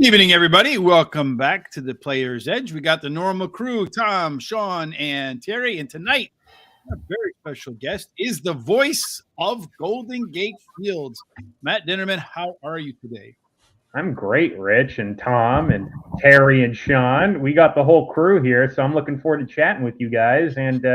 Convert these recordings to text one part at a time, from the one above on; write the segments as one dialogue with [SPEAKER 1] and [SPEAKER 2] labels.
[SPEAKER 1] Evening, everybody. Welcome back to the Player's Edge. We got the normal crew, Tom, Shawn, and Terry. And tonight, a very special guest is the voice of Golden Gate Fields, Matt Dinerman. How are you today?
[SPEAKER 2] I'm great, Rich and Tom and Terry and Shawn. We got the whole crew here, so I'm looking forward to chatting with you guys. And,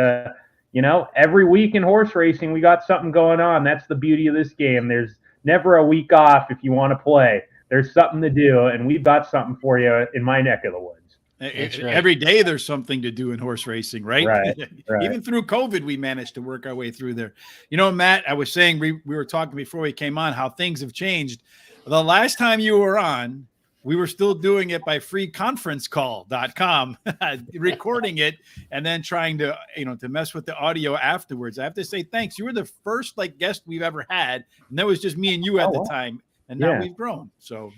[SPEAKER 2] every week in horse racing, we got something going on. That's the beauty of this game. There's never a week off if you want to play. There's something to do, and we've got something for you in my neck of the woods.
[SPEAKER 1] Right. Every day there's something to do in horse racing, right?
[SPEAKER 2] Right.
[SPEAKER 1] Even through COVID, we managed to work our way through there. Matt, I was saying we were talking before we came on how things have changed. The last time you were on, we were still doing it by freeconferencecall.com, recording it and then trying to, to mess with the audio afterwards. I have to say thanks. You were the first guest we've ever had, and that was just me and you at the time. And now we've grown. So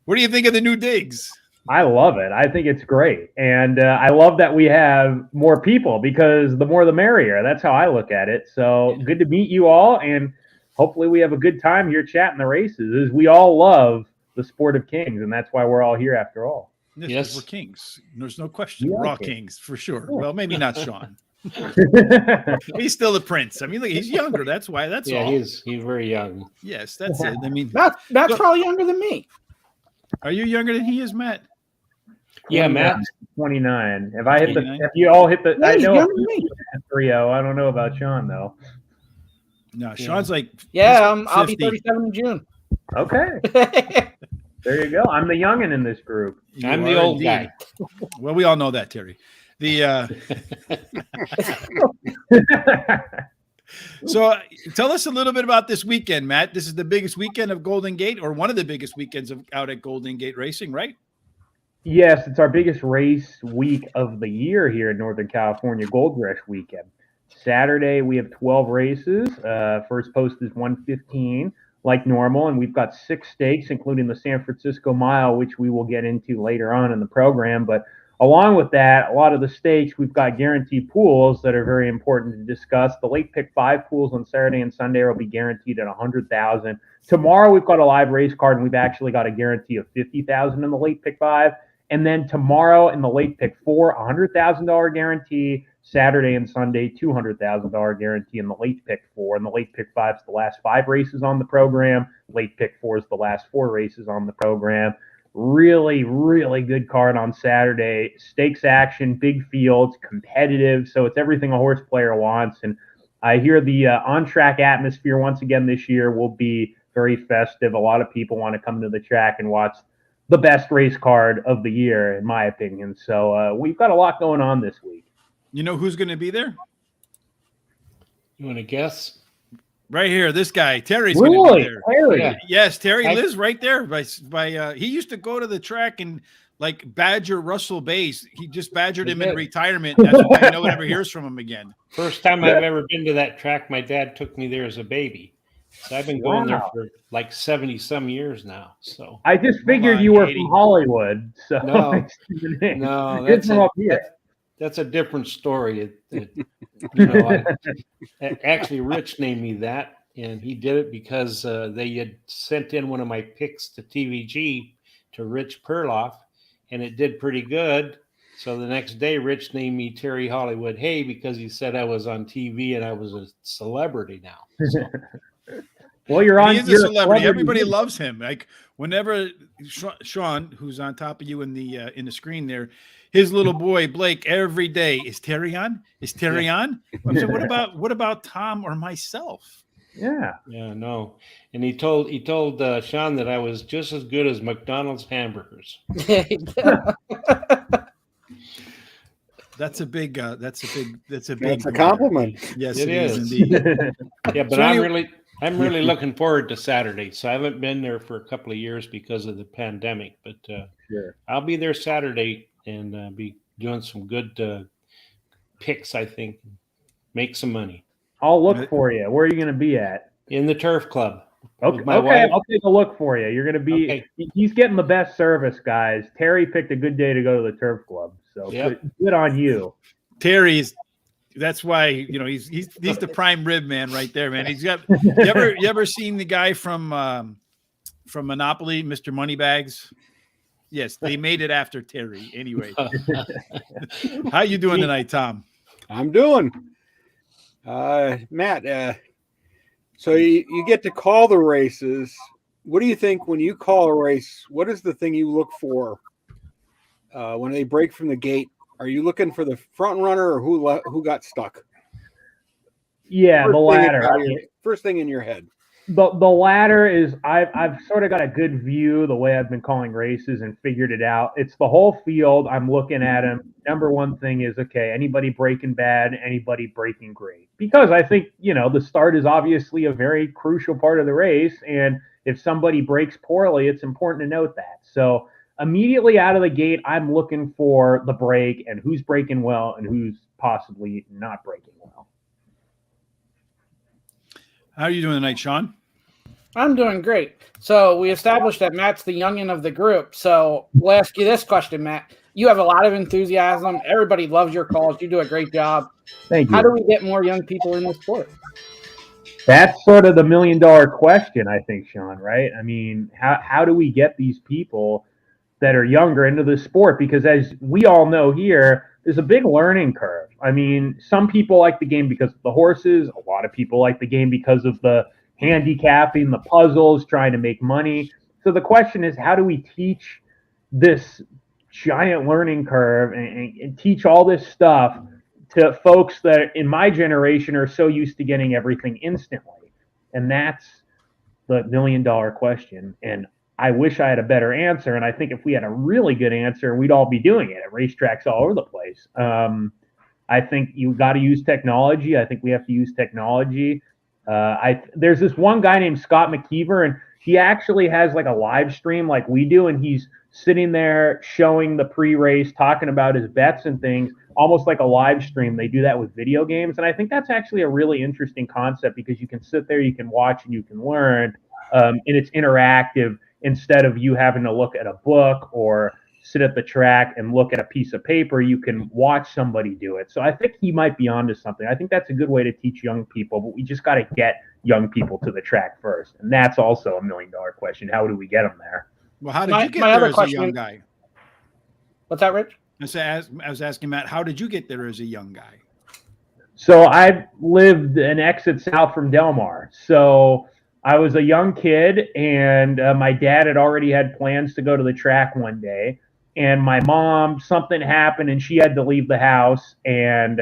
[SPEAKER 1] what do you think of the new digs?
[SPEAKER 2] I love it. I think it's great. And I love that we have more people because the more the merrier. That's how I look at it. So good to meet you all. And hopefully we have a good time here chatting the races. We all love the sport of kings. And that's why we're all here after all.
[SPEAKER 1] Yes, we're kings. There's no question. We're all kings for sure. Well, maybe not Shawn. He's still a prince. I mean, look, he's younger. That's why. That's all.
[SPEAKER 3] He's very young.
[SPEAKER 1] Yes, that's it. I mean,
[SPEAKER 4] that's probably younger than me.
[SPEAKER 1] Are you younger than he is, Matt?
[SPEAKER 3] Yeah, Matt.
[SPEAKER 2] 29. Have you all hit the?
[SPEAKER 4] Yeah,
[SPEAKER 2] I know
[SPEAKER 4] 3-0.
[SPEAKER 2] I don't know about Shawn though.
[SPEAKER 1] No, Shawn's
[SPEAKER 4] I'll be 37 in June.
[SPEAKER 2] Okay. There you go. I'm the youngin' in this group.
[SPEAKER 3] I'm the old guy.
[SPEAKER 1] Well, we all know that, Terry. So tell us a little bit about this weekend, Matt. This is the biggest weekend of Golden Gate, or one of the biggest weekends out at Golden Gate Racing, right?
[SPEAKER 2] Yes, it's our biggest race week of the year here in Northern California, Gold Rush weekend. Saturday, we have 12 races. First post is 1:15, like normal, and we've got 6 stakes, including the San Francisco Mile, which we will get into later on in the program. But along with that, a lot of the stakes, we've got guaranteed pools that are very important to discuss. The late pick 5 pools on Saturday and Sunday will be guaranteed at $100,000. Tomorrow, we've got a live race card, and we've actually got a guarantee of $50,000 in the late pick 5. And then tomorrow in the late pick 4, $100,000 guarantee. Saturday and Sunday, $200,000 guarantee in the late pick 4. And the late pick 5 is the last 5 races on the program. Late pick 4 is the last 4 races on the program. Really, really good card on Saturday. Stakes action, big fields, competitive. So it's everything a horse player wants. And I hear the on-track atmosphere once again this year will be very festive. A lot of people want to come to the track and watch the best race card of the year, in my opinion. So we've got a lot going on this week.
[SPEAKER 1] You know who's going to be there?
[SPEAKER 3] You want to guess?
[SPEAKER 1] Right here, this guy, Terry's going to be there.
[SPEAKER 2] Terry.
[SPEAKER 3] Yeah.
[SPEAKER 1] Yes, Terry lives right there. He used to go to the track and badger Russell Bass. He just badgered him in retirement. That's why no one ever hears from him again.
[SPEAKER 3] First time I've ever been to that track, my dad took me there as a baby. So I've been going there for 70 some years now. So
[SPEAKER 2] I just figured you were from Hollywood. So
[SPEAKER 3] no, that's a different story. Actually, Rich named me that, and he did it because they had sent in one of my picks to TVG to Rich Perloff, and it did pretty good. So the next day, Rich named me Terry Hollywood Hay because he said I was on TV and I was a celebrity now. So.
[SPEAKER 2] Well, you're on.
[SPEAKER 1] He's a celebrity. Everybody loves him. Whenever Shawn, who's on top of you in the screen there, his little boy Blake every day, is Terry on? Is Terry on? I said, what about Tom or myself?
[SPEAKER 2] Yeah,
[SPEAKER 3] no. And he told Shawn that I was just as good as McDonald's hamburgers.
[SPEAKER 1] That's a big
[SPEAKER 4] compliment.
[SPEAKER 1] Yes,
[SPEAKER 3] it is
[SPEAKER 1] indeed.
[SPEAKER 3] Yeah, but I'm really looking forward to Saturday. So I haven't been there for a couple of years because of the pandemic, but
[SPEAKER 2] sure.
[SPEAKER 3] I'll be there Saturday and be doing some good picks, I think. Make some money.
[SPEAKER 2] I'll look for you. Where are you going to be at?
[SPEAKER 3] In the Turf Club.
[SPEAKER 2] Okay, I'll take a look for you. You're going to be. Okay. He's getting the best service, guys. Terry picked a good day to go to the Turf Club, so good on you.
[SPEAKER 1] Terry's. That's why he's the prime rib man right there, man. He's got. You ever seen the guy from Monopoly, Mr. Moneybags? Yes, they made it after Terry. Anyway, how you doing tonight, Tom?
[SPEAKER 5] I'm doing. Matt, so you get to call the races. What do you think when you call a race? What is the thing you look for when they break from the gate? Are you looking for the front runner or who got stuck?
[SPEAKER 2] Yeah, the latter.
[SPEAKER 5] First thing in your head.
[SPEAKER 2] The latter is I've sort of got a good view the way I've been calling races and figured it out. It's the whole field. I'm looking at them. Number one thing is, okay, anybody breaking bad, anybody breaking great. Because I think, the start is obviously a very crucial part of the race. And if somebody breaks poorly, it's important to note that. So immediately out of the gate, I'm looking for the break and who's breaking well and who's possibly not breaking well.
[SPEAKER 1] How are you doing tonight, Shawn?
[SPEAKER 4] I'm doing great. So we established that Matt's the youngin of the group. So we'll ask you this question, Matt. You have a lot of enthusiasm. Everybody loves your calls. You do a great job.
[SPEAKER 2] Thank you.
[SPEAKER 4] How do we get more young people in the sport?
[SPEAKER 2] That's sort of the $1 million question, I think, Shawn, right? I mean, how do we get these people that are younger into the sport? Because as we all know here, there's a big learning curve. I mean, some people like the game because of the horses. A lot of people like the game because of the handicapping, the puzzles, trying to make money. So the question is, how do we teach this giant learning curve and teach all this stuff to folks that in my generation are so used to getting everything instantly? And that's the $1 million question. And I wish I had a better answer. And I think if we had a really good answer, we'd all be doing it at racetracks all over the place. I think you got to use technology. I think we have to use technology. There's this one guy named Scott McKeever, and he actually has like a live stream like we do. And he's sitting there showing the pre-race, talking about his bets and things, almost like a live stream. They do that with video games. And I think that's actually a really interesting concept because you can sit there, you can watch, and you can learn. And it's interactive instead of you having to look at a book or sit at the track and look at a piece of paper. You can watch somebody do it. So I think he might be onto something. I think that's a good way to teach young people, but we just got to get young people to the track first. And that's also a $1 million question. How do we get them there?
[SPEAKER 1] Well, how did you get there as a young guy?
[SPEAKER 4] What's that, Rich?
[SPEAKER 1] I was asking Matt, how did you get there as a young guy?
[SPEAKER 2] So I lived an exit south from Del Mar. So I was a young kid, and my dad had already had plans to go to the track one day. And my mom, something happened, and she had to leave the house. And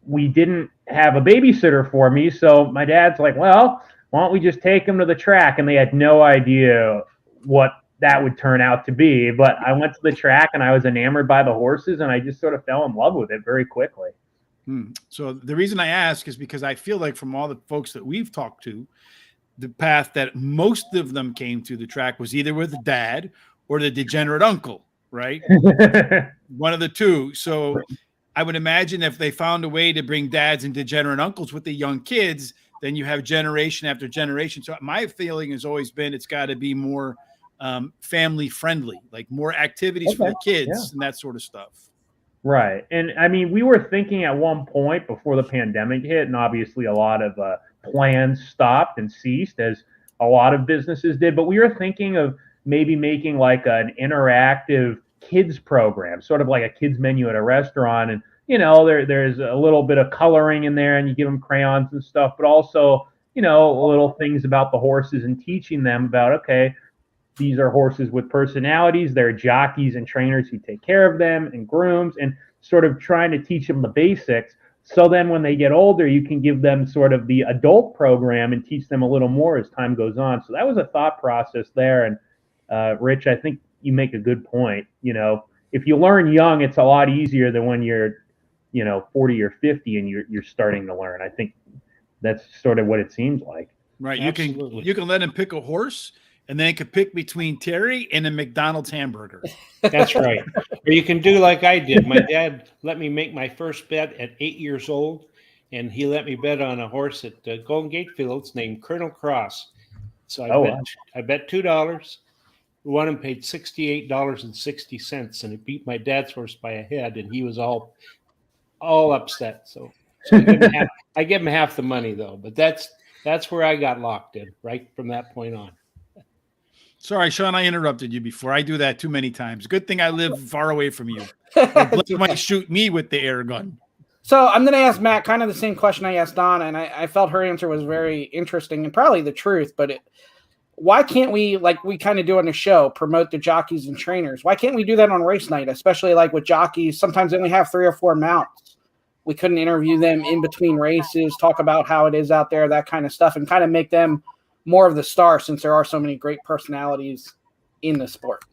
[SPEAKER 2] we didn't have a babysitter for me. So my dad's like, well, why don't we just take him to the track? And they had no idea what that would turn out to be. But I went to the track, and I was enamored by the horses, and I just sort of fell in love with it very quickly.
[SPEAKER 1] So the reason I ask is because I feel like from all the folks that we've talked to, the path that most of them came to the track was either with the dad or the degenerate uncle, right? One of the two. So I would imagine if they found a way to bring dads and degenerate uncles with the young kids, then you have generation after generation. So my feeling has always been it's got to be more family friendly, like more activities for the kids and that sort of stuff.
[SPEAKER 2] Right. And I mean, we were thinking at one point before the pandemic hit, and obviously a lot of plans stopped and ceased as a lot of businesses did, but we were thinking of maybe making like an interactive kids program, sort of like a kids menu at a restaurant. And, there's a little bit of coloring in there and you give them crayons and stuff, but also, little things about the horses and teaching them about, okay, these are horses with personalities. They're jockeys and trainers who take care of them and grooms, and sort of trying to teach them the basics. So then when they get older, you can give them sort of the adult program and teach them a little more as time goes on. So that was a thought process there. And Rich, I think you make a good point. If you learn young, it's a lot easier than when you're, 40 or 50 and you're starting to learn. I think that's sort of what it seems like.
[SPEAKER 1] Right. You can let him pick a horse, and then he could pick between Terry and a McDonald's hamburger.
[SPEAKER 3] That's right. Or you can do like I did. My dad let me make my first bet at 8 years old, and he let me bet on a horse at Golden Gate Fields named Colonel Cross. So I bet $2. Won and paid $68.60, and it beat my dad's horse by a head, and he was all upset. So I give him half the money though. But that's where I got locked in right from that point on.
[SPEAKER 1] Sorry, Shawn, I interrupted you before. I do that too many times. Good thing I live far away from you. Or Blake might shoot me with the air gun.
[SPEAKER 4] So I'm going to ask Matt kind of the same question I asked Donna, and I felt her answer was very interesting and probably the truth. But why can't we, like we kind of do on the show, promote the jockeys and trainers? Why can't we do that on race night, especially like with jockeys? Sometimes they only have 3 or 4 mounts. We couldn't interview them in between races, talk about how it is out there, that kind of stuff, and kind of make them more of the star since there are so many great personalities in the sport.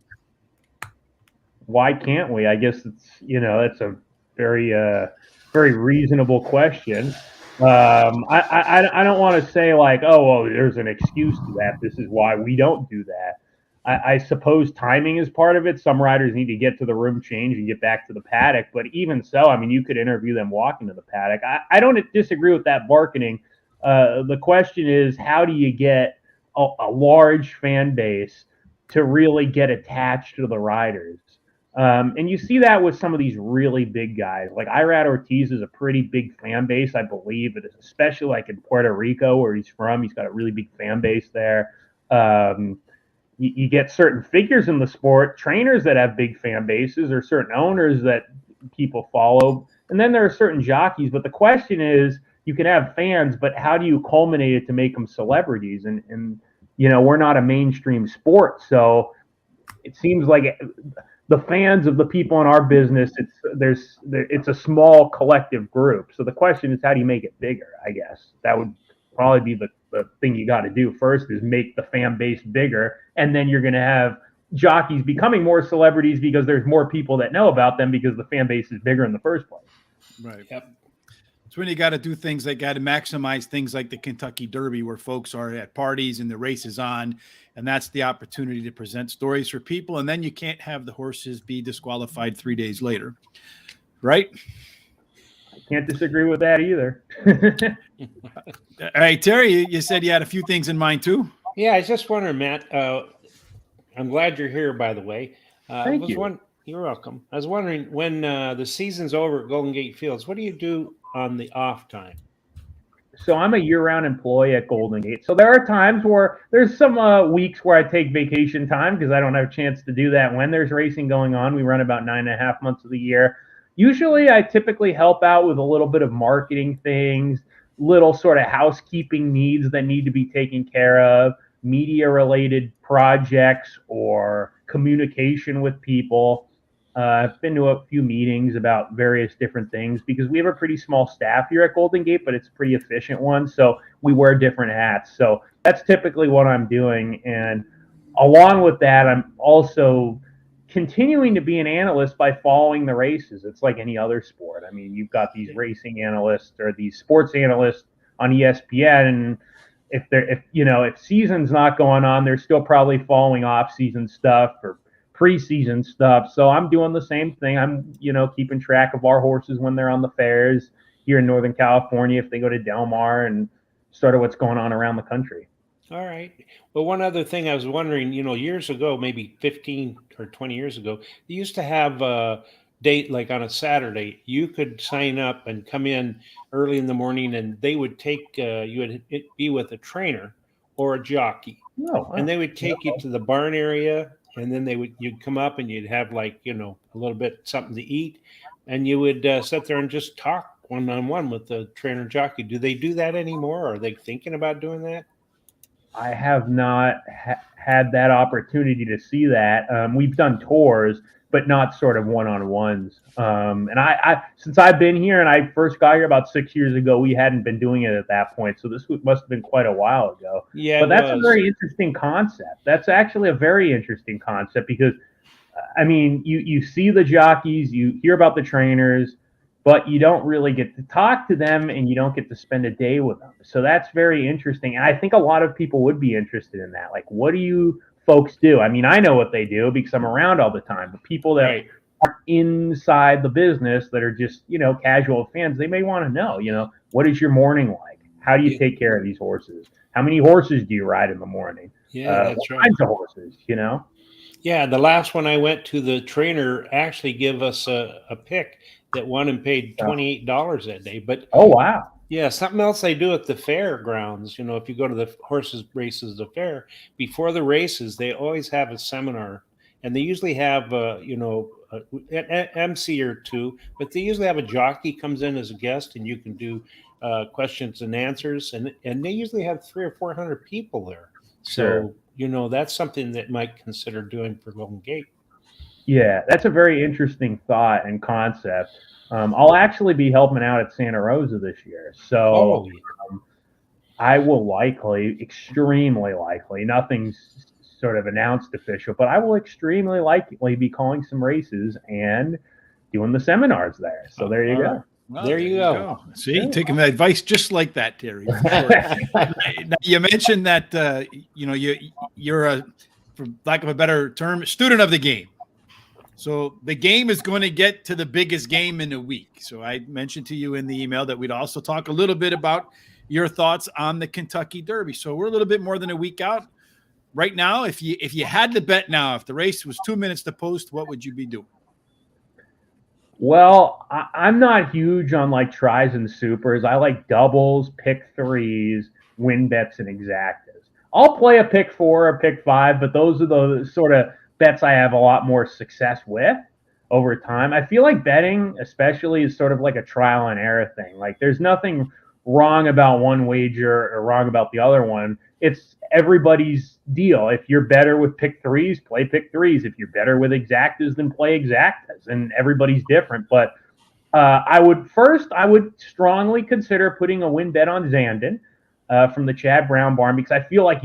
[SPEAKER 2] Why can't we? I guess that's a very very reasonable question. I don't want to say like, oh, well, there's an excuse to that. This is why we don't do that. I suppose timing is part of it. Some riders need to get to the room change and get back to the paddock. But even so, I mean, you could interview them walking to the paddock. I don't disagree with that marketing. The question is, how do you get a large fan base to really get attached to the riders? And you see that with some of these really big guys. Like Irad Ortiz is a pretty big fan base, I believe, but especially like in Puerto Rico, where he's from, he's got a really big fan base there. You get certain figures in the sport, trainers that have big fan bases, or certain owners that people follow. And then there are certain jockeys. But the question is, you can have fans, but how do you culminate it to make them celebrities? And we're not a mainstream sport. So it seems like the fans of the people in our business, it's a small collective group. So the question is, how do you make it bigger? I guess that would probably be the thing you got to do first, is make the fan base bigger, and then you're going to have jockeys becoming more celebrities because there's more people that know about them because the fan base is bigger in the first place.
[SPEAKER 1] Right.
[SPEAKER 3] Yep.
[SPEAKER 1] It's when you got to do things like got to maximize things like the Kentucky Derby, where folks are at parties and the race is on, and that's the opportunity to present stories for people. And then you can't have the horses be disqualified 3 days later, right?
[SPEAKER 2] I can't disagree with that either.
[SPEAKER 1] All right, Terry, you said you had a few things in mind too.
[SPEAKER 3] Yeah, I was just wondering, Matt. I'm glad you're here, by the way.
[SPEAKER 2] Thank you.
[SPEAKER 3] You're welcome. I was wondering, when the season's over at Golden Gate Fields, what do you do on the off time?
[SPEAKER 2] So I'm a year-round employee at Golden Gate. So there are times where there's some weeks where I take vacation time because I don't have a chance to do that when there's racing going on. We run about 9.5 months of the year. Usually I typically help out with a little bit of marketing things, little sort of housekeeping needs that need to be taken care of, media-related projects or communication with people. I've been to a few meetings about various different things because we have a pretty small staff here at Golden Gate, but it's a pretty efficient one. So we wear different hats. So that's typically what I'm doing. And along with that, I'm also continuing to be an analyst by following the races. It's like any other sport. I mean, you've got these racing analysts or these sports analysts on ESPN, and if season's not going on, they're still probably following off-season stuff or preseason stuff. So I'm doing the same thing. I'm, keeping track of our horses when they're on the fairs here in Northern California, if they go to Del Mar, and sort of what's going on around the country.
[SPEAKER 3] All right. Well, one other thing I was wondering, years ago, maybe 15 or 20 years ago, they used to have a date like on a Saturday. You could sign up and come in early in the morning, and they would take you would be with a trainer or a jockey.
[SPEAKER 2] Oh, wow.
[SPEAKER 3] And they would take you to the barn area, and then you'd come up and you'd have a little bit something to eat, and you would sit there and just talk one-on-one with the trainer jockey. Do they do that anymore? Are they thinking about doing that?
[SPEAKER 2] I have not had that opportunity to see that. We've done tours, but not sort of one-on-ones. And I since I've been here and I first got here about 6 years ago, we hadn't been doing it at that point. So this must have been quite a while ago.
[SPEAKER 3] Yeah,
[SPEAKER 2] but that's a very interesting concept. That's actually a very interesting concept because, I mean, you see the jockeys, you hear about the trainers, but you don't really get to talk to them and you don't get to spend a day with them. So that's very interesting. And I think a lot of people would be interested in that. Like, what do you folks do? I mean, I know what they do because I'm around all the time. But people that are inside the business that are just, casual fans, they may want to know, what is your morning like? How do you take care of these horses? How many horses do you ride in the morning?
[SPEAKER 3] Yeah, that's
[SPEAKER 2] what
[SPEAKER 3] right.
[SPEAKER 2] kinds of horses,
[SPEAKER 3] Yeah, the last one I went to, the trainer actually gave us a pick that won and paid $28 that day. But
[SPEAKER 2] oh, wow.
[SPEAKER 3] Yeah, something else they do at the fairgrounds. You know, if you go to the horses races, the fair before the races, they always have a seminar, and they usually have, an MC or two, but they usually have a jockey comes in as a guest, and you can do questions and answers, and they usually have 300 or 400 people there.
[SPEAKER 2] Sure.
[SPEAKER 3] So you know that's something that might consider doing for Golden Gate.
[SPEAKER 2] Yeah, that's a very interesting thought and concept. I'll actually be helping out at Santa Rosa this year. So
[SPEAKER 3] Oh,
[SPEAKER 2] um, I will likely, extremely likely, nothing's sort of announced official, but I will extremely likely be calling some races and doing the seminars there. So there you
[SPEAKER 3] all
[SPEAKER 2] go.
[SPEAKER 3] right.
[SPEAKER 1] Well,
[SPEAKER 3] There you go.
[SPEAKER 1] See,
[SPEAKER 2] Yeah.
[SPEAKER 1] taking the advice just like that, Terry. For sure. Now, you mentioned that you're a, for lack of a better term, student of the game. So the game is going to get to the biggest game in a week. So I mentioned to you in the email that we'd also talk a little bit about your thoughts on the Kentucky Derby. So we're a little bit more than a week out right now. If you had to bet now, if the race was 2 minutes to post, what would you be doing?
[SPEAKER 2] Well, I'm not huge on like tries and supers. I like doubles, pick threes, win bets, and exactas. I'll play a pick four or pick five, but those are the sort of bets I have a lot more success with over time. I feel like betting, especially, is sort of like a trial and error thing. Like there's nothing wrong about one wager or wrong about the other one. It's everybody's deal. If you're better with pick threes, play pick threes. If you're better with exactas, then play exactas. And everybody's different. But I would strongly consider putting a win bet on Zandon from the Chad Brown barn because I feel like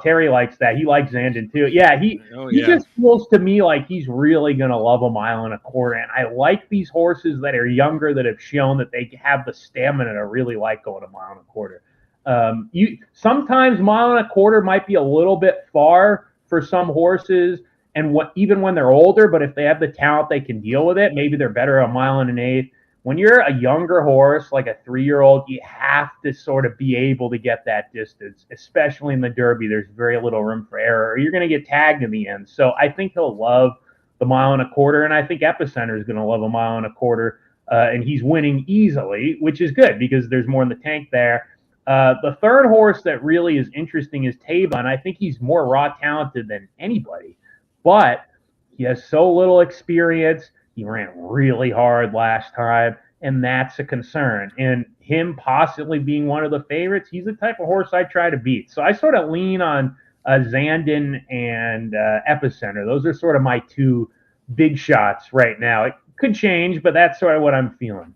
[SPEAKER 2] Terry likes that. He likes Zandon too. Yeah, he just feels to me like he's really gonna love a mile and a quarter. And I like these horses that are younger that have shown that they have the stamina to really like going a mile and a quarter. You sometimes mile and a quarter might be a little bit far for some horses, and even when they're older, but if they have the talent, they can deal with it. Maybe they're better a mile and an eighth. When you're a younger horse, like a 3-year-old, you have to sort of be able to get that distance, especially in the Derby. There's very little room for error, or you're going to get tagged in the end. So I think he'll love the mile and a quarter, and I think Epicenter is going to love a mile and a quarter, and he's winning easily, which is good because there's more in the tank there. The third horse that really is interesting is Tava, and I think he's more raw talented than anybody, but he has so little experience. He ran really hard last time, and that's a concern. And him possibly being one of the favorites, he's the type of horse I try to beat. So I sort of lean on Zandon and Epicenter. Those are sort of my two big shots right now. It could change, but that's sort of what I'm feeling.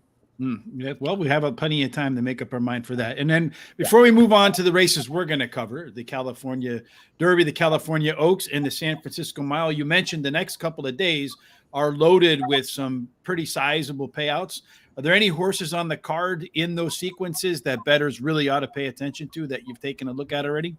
[SPEAKER 1] Yeah, well, we have plenty of time to make up our mind for that. And then before we move on to the races we're going to cover, the California Derby, the California Oaks, and the San Francisco Mile, you mentioned the next couple of days are loaded with some pretty sizable payouts. Are there any horses on the card in those sequences that bettors really ought to pay attention to that you've taken a look at already?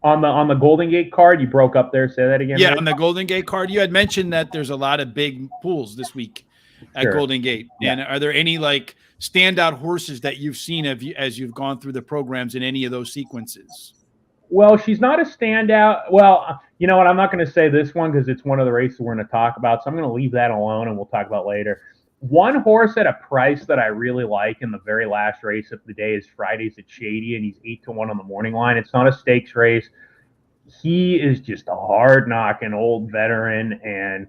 [SPEAKER 2] On the Golden Gate card, you broke up there. Say that again.
[SPEAKER 1] Yeah,
[SPEAKER 2] Rick?
[SPEAKER 1] on the Golden Gate card, you had mentioned that there's a lot of big pools this week at
[SPEAKER 2] Sure.
[SPEAKER 1] Golden Gate. And are there any like standout horses that you've seen as you've gone through the programs in any of those sequences?
[SPEAKER 2] Well, she's not a standout. Well, you know what? I'm not going to say this one because it's one of the races we're going to talk about. So I'm going to leave that alone and we'll talk about later. One horse at a price that I really like in the very last race of the day is Friday's at Shady, and he's 8-1 on the morning line. It's not a stakes race. He is just a hard knocking old veteran, and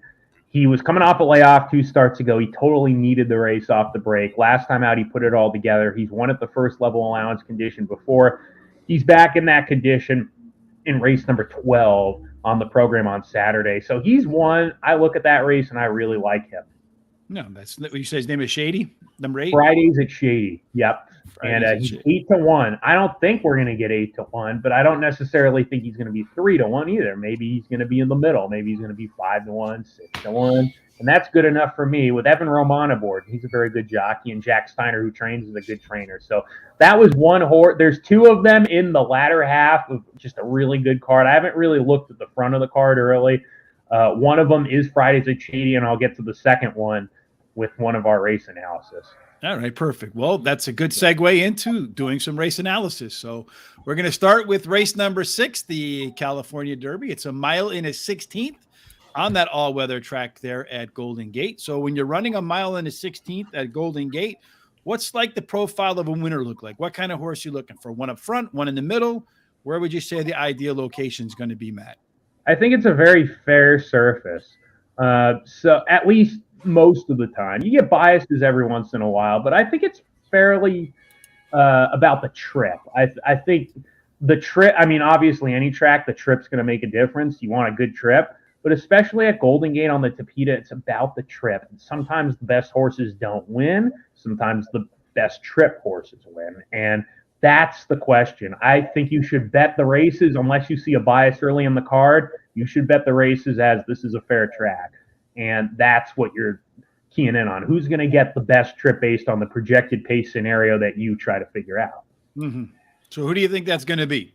[SPEAKER 2] he was coming off a layoff 2 starts ago. He totally needed the race off the break. Last time out, he put it all together. He's won at the first level allowance condition before. He's back in that condition in race number 12 on the program on Saturday. So he's won. I look at that race, and I really like him.
[SPEAKER 1] No, that's what you say. His name is Shady, number 8.
[SPEAKER 2] Friday's at Shady. Yep.
[SPEAKER 1] Friday's
[SPEAKER 2] And he's 8-1. I don't think we're going to get 8-1, but I don't necessarily think he's going to be 3-1 either. Maybe he's going to be in the middle. Maybe he's going to be 5-1, 6-1. And that's good enough for me. With Evan Roman aboard, he's a very good jockey, and Jack Steiner, who trains, is a good trainer. So that was one horse. There's 2 of them in the latter half of just a really good card. I haven't really looked at the front of the card early. One of them is Friday's at Shady, and I'll get to the second one with one of our race analysis.
[SPEAKER 1] All right, perfect. Well, that's a good segue into doing some race analysis. So we're going to start with race number 6, the California Derby. It's a mile and a 16th on that all-weather track there at Golden Gate. So when you're running a mile and a 16th at Golden Gate, What's like the profile of a winner look like? What kind of horse you looking for? One up front, one in the middle? Where would you say the ideal location is going to be, Matt?
[SPEAKER 2] I think it's a very fair surface. So at least most of the time, you get biases every once in a while, but I think it's fairly about the trip. I think the trip. I mean, obviously, any track, the trip's going to make a difference. You want a good trip, but especially at Golden Gate on the Tapeta, it's about the trip. And sometimes the best horses don't win. Sometimes the best trip horses win, and that's the question. I think you should bet the races unless you see a bias early in the card. You should bet the races as this is a fair track. And that's what you're keying in on. Who's going to get the best trip based on the projected pace scenario that you try to figure out.
[SPEAKER 1] Mm-hmm. So who do you think that's going to be?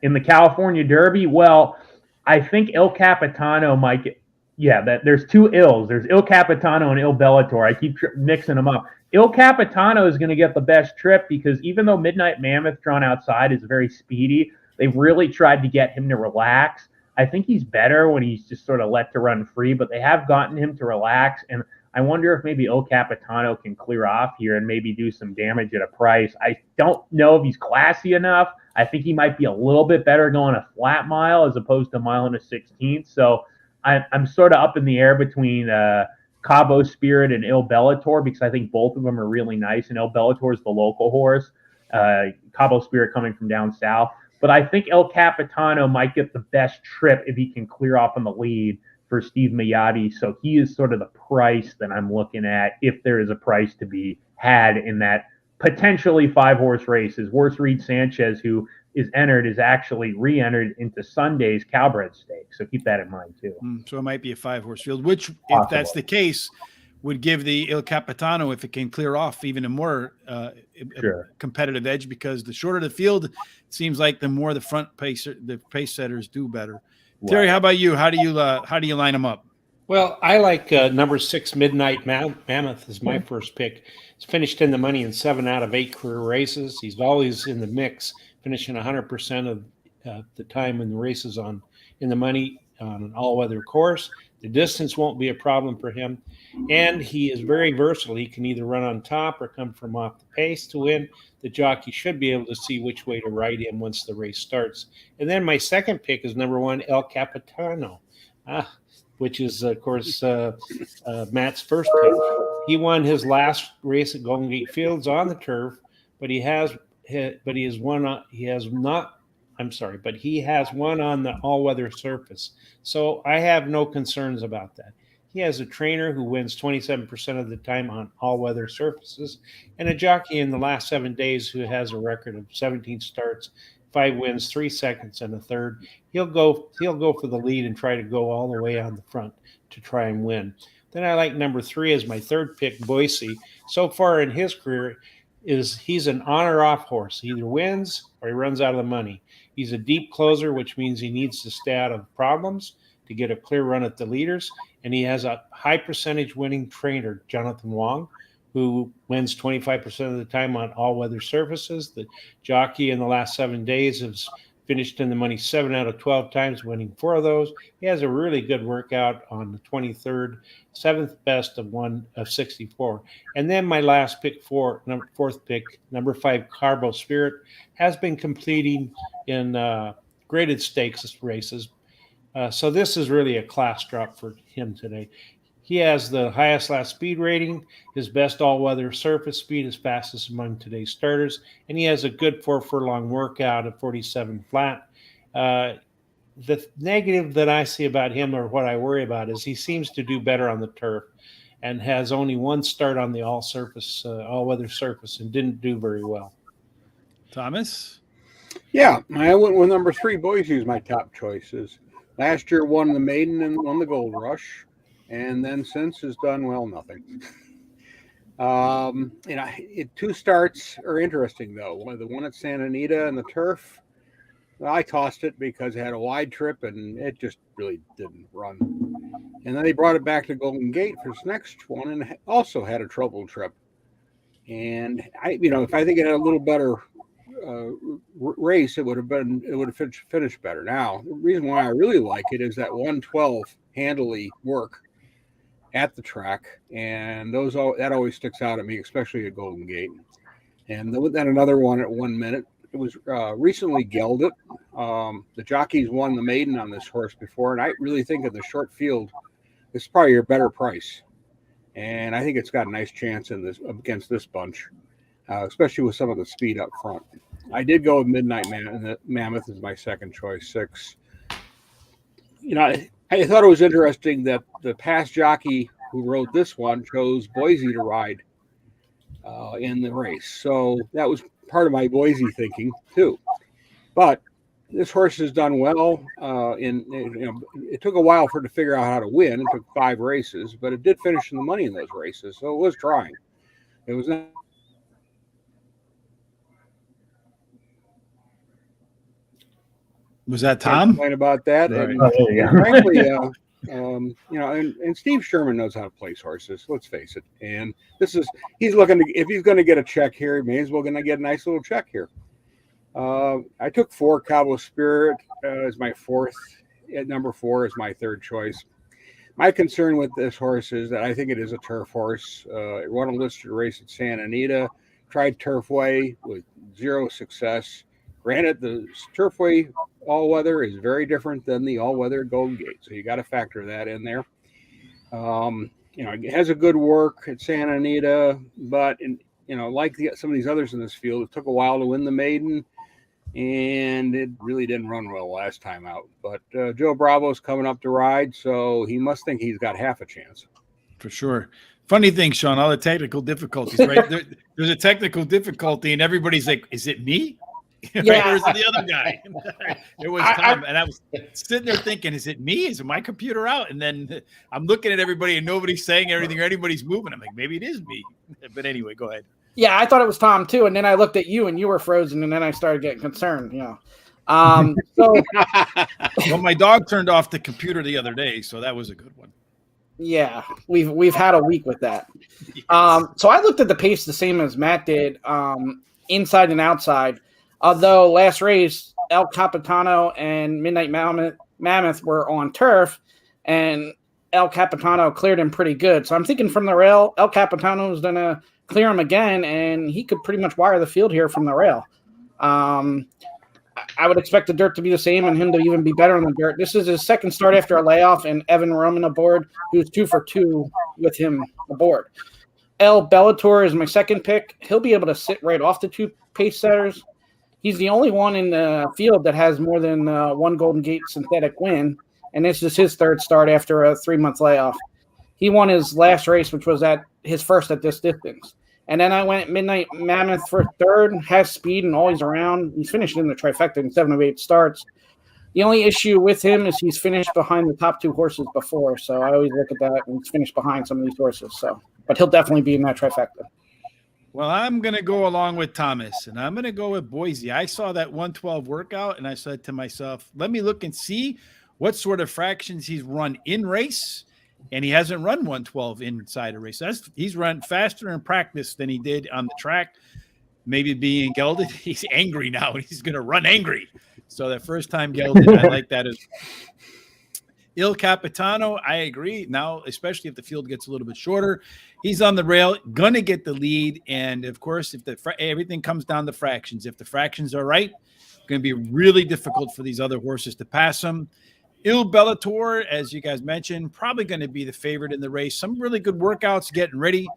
[SPEAKER 2] In the California Derby, well, I think Il Capitano might get – there's two Ills. There's Il Capitano and Il Bellator. I keep mixing them up. Il Capitano is going to get the best trip because even though Midnight Mammoth drawn outside is very speedy, they've really tried to get him to relax. I think he's better when he's just sort of let to run free, but they have gotten him to relax. And I wonder if maybe Il Capitano can clear off here and maybe do some damage at a price. I don't know if he's classy enough. I think he might be a little bit better going a flat mile as opposed to a mile and a 16th. So I'm sort of up in the air between Cabo Spirit and Il Bellator because I think both of them are really nice. And Il Bellator is the local horse, Cabo Spirit coming from down south. But I think Il Capitano might get the best trip if he can clear off in the lead for Steve Mayotte. So he is sort of the price that I'm looking at if there is a price to be had in that potentially 5-horse races. Worse, Reed Sanchez, who is entered, is actually re-entered into Sunday's Cowbred Stakes. So keep that in mind too.
[SPEAKER 1] So it might be a 5-horse field, which,
[SPEAKER 2] Possible.
[SPEAKER 1] If that's the case, would give the Il Capitano, if it can clear off, even a more competitive edge, because the shorter the field, it seems like the more the pace setters do better. Right. Terry, how about you? How do you line them up?
[SPEAKER 3] Well, I like number 6, Midnight Mammoth is my first pick. He's finished in the money in 7 out of 8 career races. He's always in the mix, finishing 100% of the time in the races in the money on an all-weather course. The distance won't be a problem for him. And he is very versatile. He can either run on top or come from off the pace to win. The jockey should be able to see which way to ride him once the race starts. And then my second pick is number 1, El Capitano, which is, of course, Matt's first pick. He won his last race at Golden Gate Fields on the turf, but he has won on the all-weather surface. So I have no concerns about that. He has a trainer who wins 27% of the time on all-weather surfaces, and a jockey in the last 7 days who has a record of 17 starts, 5 wins, 3 seconds, and a third. He'll go for the lead and try to go all the way on the front to try and win. Then I like number 3 as my third pick, Boise. So far in his career, he's an on or off horse. He either wins or he runs out of the money. He's a deep closer, which means he needs to stay out of problems to get a clear run at the leaders. And he has a high percentage winning trainer, Jonathan Wong, who wins 25% of the time on all-weather surfaces. The jockey in the last 7 days has finished in the money 7 out of 12 times, winning 4 of those. He has a really good workout on the 23rd, 7th best of 64. And then my last pick, fourth pick, number 5, Cabo Spirit, has been completing in graded stakes races. So this is really a class drop for him today. He has the highest last speed rating, his best all-weather surface speed is fastest among today's starters, and he has a good 4 furlong workout at 47 flat. The negative that I see about him, or what I worry about, is he seems to do better on the turf and has only 1 start on the all-weather surface and didn't do very well.
[SPEAKER 1] Thomas?
[SPEAKER 5] Yeah, I went with number 3. Boise is my top choices. Last year won the maiden and won the Gold Rush. And then since has done nothing. 2 starts are interesting though. The one at Santa Anita and the turf, I tossed it because it had a wide trip and it just really didn't run. And then they brought it back to Golden Gate for its next one and also had a troubled trip. And if I think it had a little better race, it would have finished better. Now, the reason why I really like it is that 112 handily work. at the track, and that always sticks out at me, especially at Golden Gate. And then another one at 1 minute. It was recently gelded. The jockeys won the maiden on this horse before, and I really think in the short field, this is probably your better price. And I think it's got a nice chance against this bunch, especially with some of the speed up front. I did go with Midnight Mammoth as my second choice, 6. I thought it was interesting that the past jockey who rode this one chose Boise to ride in the race. So that was part of my Boise thinking too. But this horse has done well. It took a while for it to figure out how to win. It took 5 races, but it did finish in the money in those races. So it was trying. It was not.
[SPEAKER 1] Was that Tom?
[SPEAKER 5] Complain about that.
[SPEAKER 1] Right.
[SPEAKER 5] And,
[SPEAKER 2] Oh, there you go.
[SPEAKER 5] frankly, and Steve Sherman knows how to place horses. Let's face it. And he's looking to, if he's going to get a check here, he may as well going to get a nice little check here. I took 4 Cabo Spirit as my 4th. At number 4 is my 3rd choice. My concern with this horse is that I think it is a turf horse. It won a listed race at Santa Anita, tried Turfway with 0 success. Granted, the Turfway all-weather is very different than the all-weather Golden Gate, so you got to factor that in there. It has a good work at Santa Anita, but like some of these others in this field, it took a while to win the maiden, and it really didn't run well last time out. But Joe Bravo's coming up to ride, so he must think he's got half a chance.
[SPEAKER 1] For sure. Funny thing, Shawn, all the technical difficulties, right? There's a technical difficulty, and everybody's like, is it me?
[SPEAKER 4] Yeah.
[SPEAKER 1] Or is it the other guy? It was Tom. And I was sitting there thinking, is it me? Is my computer out? And then I'm looking at everybody, and nobody's saying anything or anybody's moving. I'm like, maybe it is me. But anyway, go ahead.
[SPEAKER 4] Yeah, I thought it was Tom too, and then I looked at you, and you were frozen, and then I started getting concerned. So
[SPEAKER 1] Well, my dog turned off the computer the other day, so that was a good one.
[SPEAKER 4] yeah, we've had a week with that.
[SPEAKER 1] Yes.
[SPEAKER 4] So I looked at the pace the same as Matt did, inside and outside. Although last race, El Capitano and Midnight Mammoth were on turf, and El Capitano cleared him pretty good. So I'm thinking from the rail, El Capitano is going to clear him again, and he could pretty much wire the field here from the rail. I would expect the dirt to be the same and him to even be better on the dirt. This is his second start after a layoff, and Evan Roman aboard, who's 2 for 2 with him aboard. El Bellator is my second pick. He'll be able to sit right off the 2 pace setters. He's the only one in the field that has more than 1 Golden Gate synthetic win, and this is his 3rd start after a 3-month layoff. He won his last race, which was at his first at this distance. And then I went Midnight Mammoth for 3rd, has speed and always around. He's finished in the trifecta in 7 of 8 starts. The only issue with him is he's finished behind the top 2 horses before, so I always look at that, and he's finished behind some of these horses. But he'll definitely be in that trifecta.
[SPEAKER 1] Well, I'm going to go along with Thomas, and I'm going to go with Boise. I saw that 112 workout, and I said to myself, let me look and see what sort of fractions he's run in race, and he hasn't run 112 inside a race. He's run faster in practice than he did on the track. Maybe being gelded, he's angry now, and he's going to run angry. So that first time gelded, I like that as Il Capitano, I agree. Now, especially if the field gets a little bit shorter, he's on the rail, gonna get the lead. And of course, if everything comes down to fractions, if the fractions are right, it's going to be really difficult for these other horses to pass him. Il Bellator, as you guys mentioned, probably going to be the favorite in the race. Some really good workouts getting ready.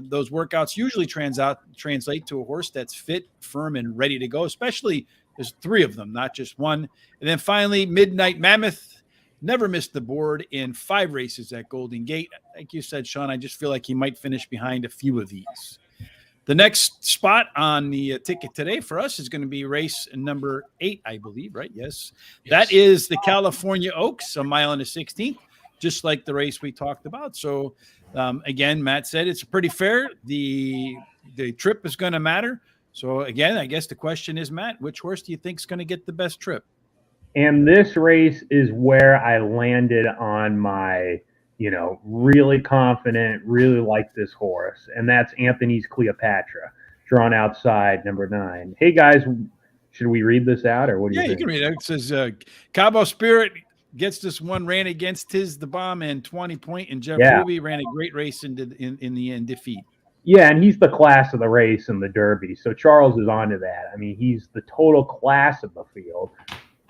[SPEAKER 1] Those workouts usually translate to a horse that's fit, firm, and ready to go, especially there's 3 of them, not just one. And then finally, Midnight Mammoth. Never missed the board in 5 races at Golden Gate. Like you said, Shawn, I just feel like he might finish behind a few of these. The next spot on the ticket today for us is going to be race number 8, I believe, right? Yes. That is the California Oaks, 1 mile and a 16th, just like the race we talked about. So, again, Matt said it's pretty fair. The trip is going to matter. So, again, I guess the question is, Matt, which horse do you think is going to get the best trip?
[SPEAKER 2] And this race is where I landed on my, really confident, really like this horse. And that's Anthony's Cleopatra, drawn outside number 9. Hey, guys, should we read this out or what do you think?
[SPEAKER 1] Yeah, you can read it. It says Cabo Spirit Gets this one, ran against Tiz the Bomb and 20 Point, and Jeff
[SPEAKER 2] Yeah.
[SPEAKER 1] Ruby ran a great race in the end defeat.
[SPEAKER 2] Yeah, and he's the class of the race in the Derby. So Charles is onto that. I mean, he's the total class of the field.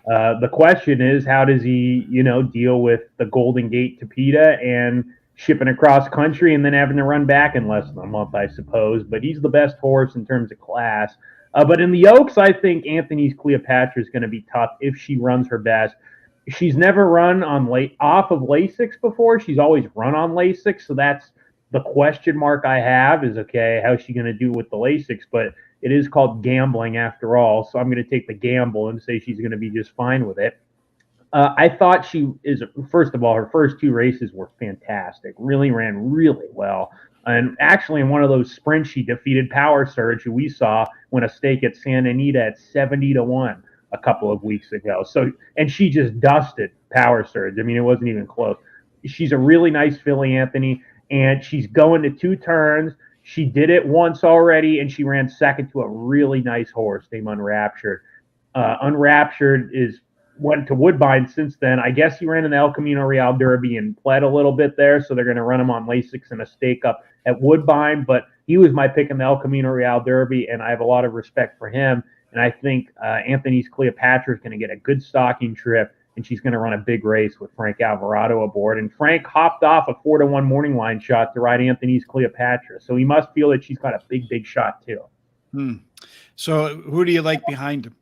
[SPEAKER 2] The question is, how does he, deal with the Golden Gate to PETA and shipping across country and then having to run back in less than a month, I suppose. But he's the best horse in terms of class. But in the Oaks, I think Anthony's Cleopatra is going to be tough if she runs her best. She's never run off of Lasix before. She's always run on Lasix, so that's the question mark I have is, okay, how's she going to do with the Lasix? But it is called gambling after all, so I'm going to take the gamble and say she's going to be just fine with it. I thought first of all, her first two races were fantastic, really ran really well. And actually, in one of those sprints, she defeated Power Surge, who we saw win a stake at Santa Anita at 70-1 a couple of weeks ago. And she just dusted Power Surge. I mean, it wasn't even close. She's a really nice filly, Anthony, and she's going to 2 turns. She did it once already, and she ran second to a really nice horse named Unraptured. Unraptured went to Woodbine since then. I guess he ran in the El Camino Real Derby and pled a little bit there, so they're going to run him on Lasix and a stake up at Woodbine. But he was my pick in the El Camino Real Derby, and I have a lot of respect for him. And I think Anthony's Cleopatra is going to get a good stocking trip, and she's going to run a big race with Frank Alvarado aboard. And Frank hopped off a 4-1 morning line shot to ride Anthony's Cleopatra, so he must feel that she's got a big, big shot too.
[SPEAKER 1] So who do you like behind him?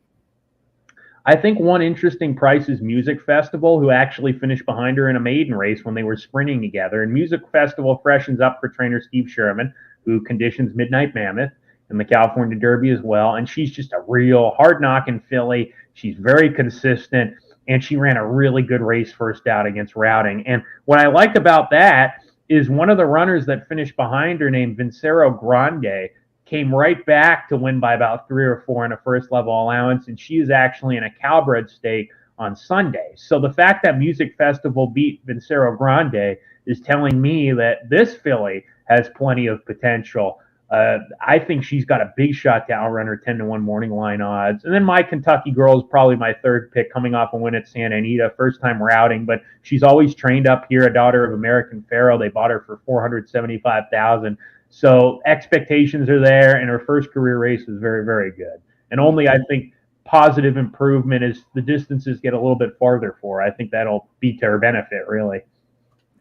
[SPEAKER 2] I think one interesting price is Music Festival, who actually finished behind her in a maiden race when they were sprinting together. And Music Festival freshens up for trainer Steve Sherman, who conditions Midnight Mammoth and the California Derby as well. And she's just a real hard-knocking filly. She's very consistent, and she ran a really good race first out against Routing. And what I liked about that is one of the runners that finished behind her, named Vincero Grande, came right back to win by about 3 or 4 in a first level allowance, and she is actually in a Calbred stake on Sunday. So the fact that Music Festival beat Vincero Grande is telling me that this filly has plenty of potential. I think she's got a big shot to outrun her 10-1 morning line odds. And then my Kentucky girl is probably my third pick, coming off a win at Santa Anita, first time routing, but she's always trained up here, a daughter of American Pharoah. They bought her for $475,000. So expectations are there, and her first career race was very, very good. And only, I think, positive improvement as the distances get a little bit farther for her. I think that'll be to her benefit, really.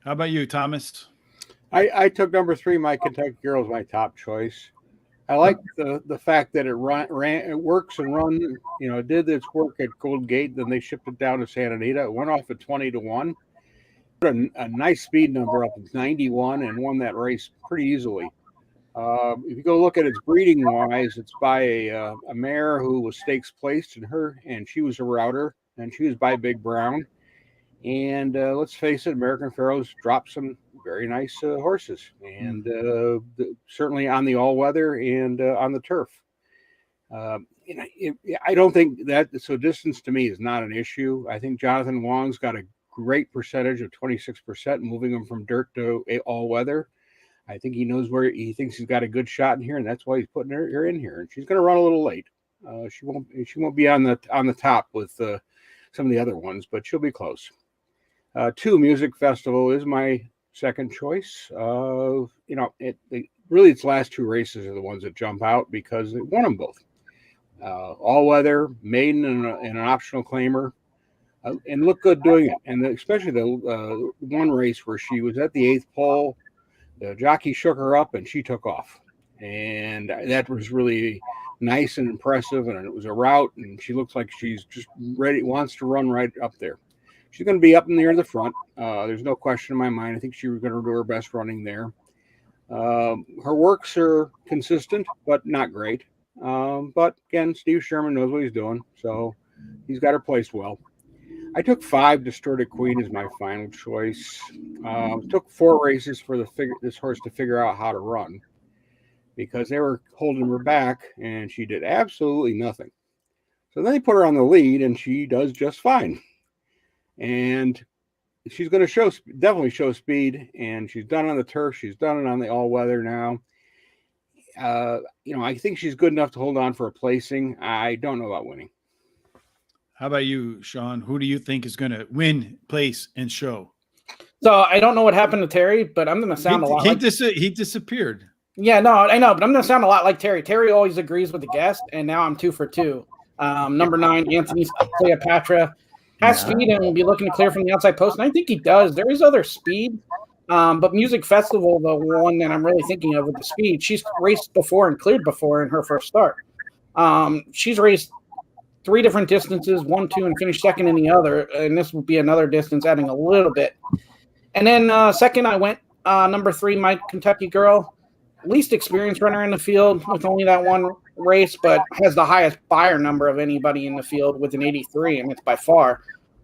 [SPEAKER 2] How
[SPEAKER 1] about you, Thomas?
[SPEAKER 5] I took number 3. My Kentucky Girl is my top choice. I like the fact that it works and runs. It did its work at Golden Gate, then they shipped it down to Santa Anita. It went off at 20-1. A nice speed number up at 91 and won that race pretty easily. If you go look at its breeding wise, it's by a mare who was stakes placed in her, and she was a router, and she was by Big Brown. And let's face it, American Pharoah's dropped some very nice horses, and certainly on the all weather and on the turf. I don't think that so distance to me is not an issue. I think Jonathan Wong's got a great percentage of 26%, moving him from dirt to all weather. I think he knows where he thinks he's got a good shot in here, and that's why he's putting her in here. And she's going to run a little late. She won't be on the top with some of the other ones, but she'll be close. 2, Music Festival is my second choice. Really its last 2 races are the ones that jump out because it won them both. All weather, maiden, and an optional claimer. And look good doing it. And especially the one race where she was at the 8th pole, the jockey shook her up and she took off. And that was really nice and impressive. And it was a rout, and she looks like she's just ready, wants to run right up there. She's going to be up near the front. There's no question in my mind. I think she's going to do her best running there. Her works are consistent, but not great. But again, Steve Sherman knows what he's doing, so he's got her placed well. I took 5, Distorted Queen as my final choice. Took 4 races for this horse to figure out how to run because they were holding her back, and she did absolutely nothing. So then they put her on the lead, and she does just fine. And she's going to definitely show speed, and she's done it on the turf. She's done it on the all-weather now. I think she's good enough to hold on for a placing. I don't know about winning.
[SPEAKER 1] How about you, Shawn? Who do you think is going to win, place, and show?
[SPEAKER 4] So I don't know what happened to Terry, but I'm going to sound a lot like
[SPEAKER 1] he disappeared.
[SPEAKER 4] Yeah, no, I know, but I'm going to sound a lot like Terry. Terry always agrees with the guest, and now I'm 2 for 2. Number 9, Anthony's Cleopatra has speed and will be looking to clear from the outside post, and I think he does. There is other speed, but Music Festival, the one that I'm really thinking of with the speed, she's raced before and cleared before in her first start. She's raced 3 different distances, 1, 2, and finished second in the other, and this will be another distance, adding a little bit. And then second, I went number 3, my Kentucky Girl. Least experienced runner in the field with only that one race, but has the highest buyer number of anybody in the field with an 83, and it's by far.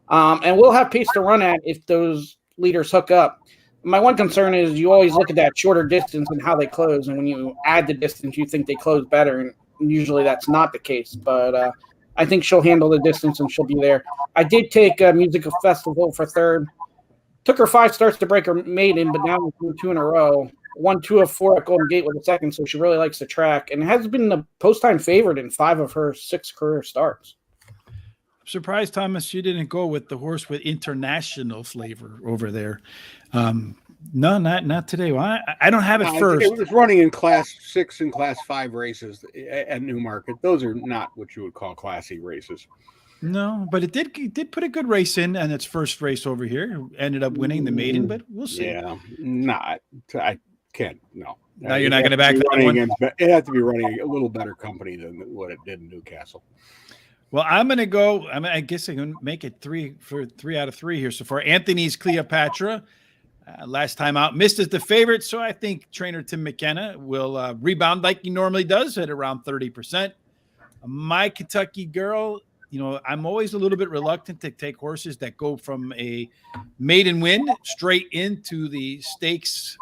[SPEAKER 4] And we'll have pace to run at if those leaders hook up. My one concern is you always look at that shorter distance and how they close, and when you add the distance, you think they close better, and usually that's not the case. But I think she'll handle the distance and she'll be there. I did take Music Festival for third. Took her 5 starts to break her maiden, but now we're 2 in a row. 1, 2 of 4 at Golden Gate with a second, so she really likes the track and has been the post-time favorite in 5 of her 6 career starts.
[SPEAKER 1] I'm surprised, Thomas, you didn't go with the horse with international flavor over there. No, not today. Well, I don't have it first.
[SPEAKER 5] It was running in Class 6 and Class 5 races at Newmarket. Those are not what you would call classy races.
[SPEAKER 1] No, but it did put a good race in its first race over here. Ended up winning the maiden, but we'll see.
[SPEAKER 5] Yeah, I can't. No.
[SPEAKER 1] Now you're not going to back that one.
[SPEAKER 5] It had to be running a little better company than what it did in Newcastle.
[SPEAKER 1] Well, I'm going to go. I guess I can make it 3 out of 3 here so far. Anthony's Cleopatra. Last time out, missed as the favorite, so I think trainer Tim McKenna will rebound like he normally does at around 30%. My Kentucky Girl, I'm always a little bit reluctant to take horses that go from a maiden win straight into the stakes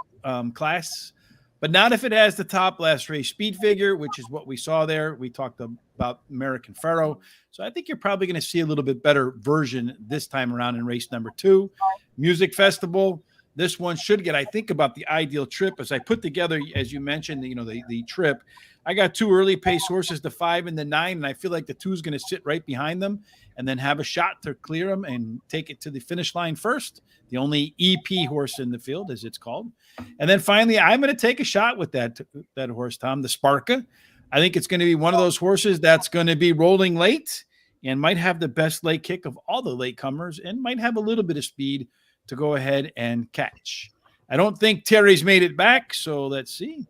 [SPEAKER 1] class, but not if it has the top last race speed figure, which is what we saw there. We talked about American Pharaoh, so I think you're probably going to see a little bit better version this time around in race number 2. Music Festival. This one should get, I think, about the ideal trip. As I put together, as you mentioned, the trip, I got 2 early pace horses, the 5 and the 9, and I feel like the 2 is going to sit right behind them and then have a shot to clear them and take it to the finish line first. The only EP horse in the field, as it's called. And then finally, I'm going to take a shot with that horse, Tom, the Sparka. I think it's going to be one of those horses that's going to be rolling late and might have the best late kick of all the latecomers and might have a little bit of speed to go ahead and catch. I don't think Terry's made it back, so let's see.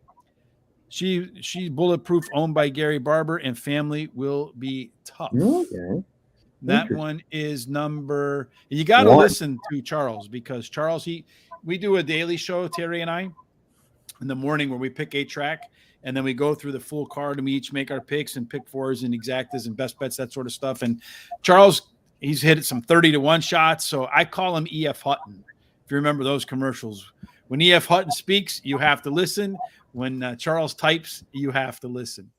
[SPEAKER 1] She's bulletproof, owned by Gary Barber, and family will be tough.
[SPEAKER 2] Okay.
[SPEAKER 1] That one is number. You got to listen to Charles, because Charles, we do a daily show, Terry and I, in the morning where we pick a track, and then we go through the full card and we each make our picks and pick fours and exactas and best bets, that sort of stuff. And Charles, he's hit some 30-1 shots, so I call him E.F. Hutton. If you remember those commercials, when E.F. Hutton speaks, you have to listen. When Charles types, you have to listen.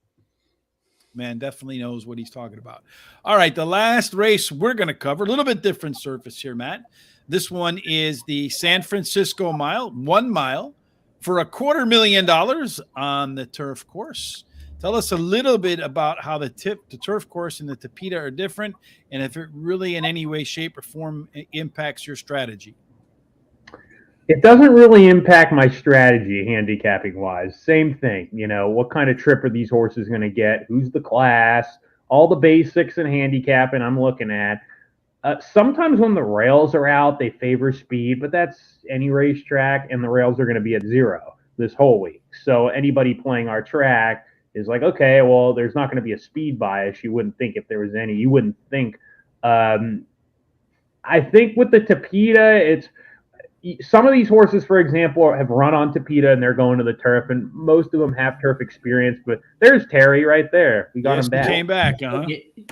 [SPEAKER 1] Man, definitely knows what he's talking about. All right, the last race we're going to cover, a little bit different surface here, Matt. This one is the San Francisco Mile, 1 mile, for $250,000 on the turf course. Tell us a little bit about how the turf course and the Tapeta are different, and if it really in any way, shape, or form impacts your strategy.
[SPEAKER 2] It doesn't really impact my strategy handicapping-wise. Same thing, what kind of trip are these horses going to get? Who's the class? All the basics and handicapping I'm looking at. Sometimes when the rails are out, they favor speed, but that's any racetrack, and the rails are going to be at 0 this whole week. So anybody playing our track is like, okay, well, there's not going to be a speed bias. You wouldn't think if there was any. You wouldn't think. I think with the Tapeta, it's some of these horses, for example, have run on Tapeta and they're going to the turf, and most of them have turf experience. But there's Terry right there. We got him back.
[SPEAKER 1] Came back.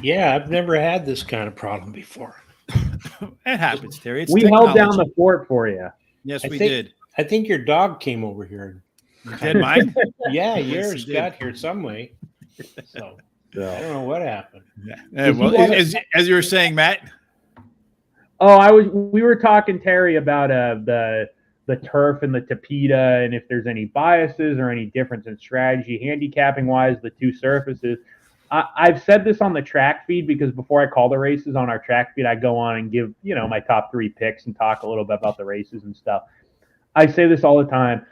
[SPEAKER 3] Yeah, I've never had this kind of problem before.
[SPEAKER 1] It happens, Terry. It's
[SPEAKER 2] we
[SPEAKER 1] technology.
[SPEAKER 2] held down the fort for you.
[SPEAKER 1] Yes, we did.
[SPEAKER 3] I think your dog came over here.
[SPEAKER 1] Did mine?
[SPEAKER 3] Yeah, yours got here some way. So I don't know what happened.
[SPEAKER 1] Yeah. Well, as you were saying, Matt.
[SPEAKER 2] Oh, we were talking, Terry, about the turf and the Tapeta, and if there's any biases or any difference in strategy, handicapping wise, the 2 surfaces. I've said this on the track feed because before I call the races on our track feed, I go on and give, my top 3 picks and talk a little bit about the races and stuff. I say this all the time.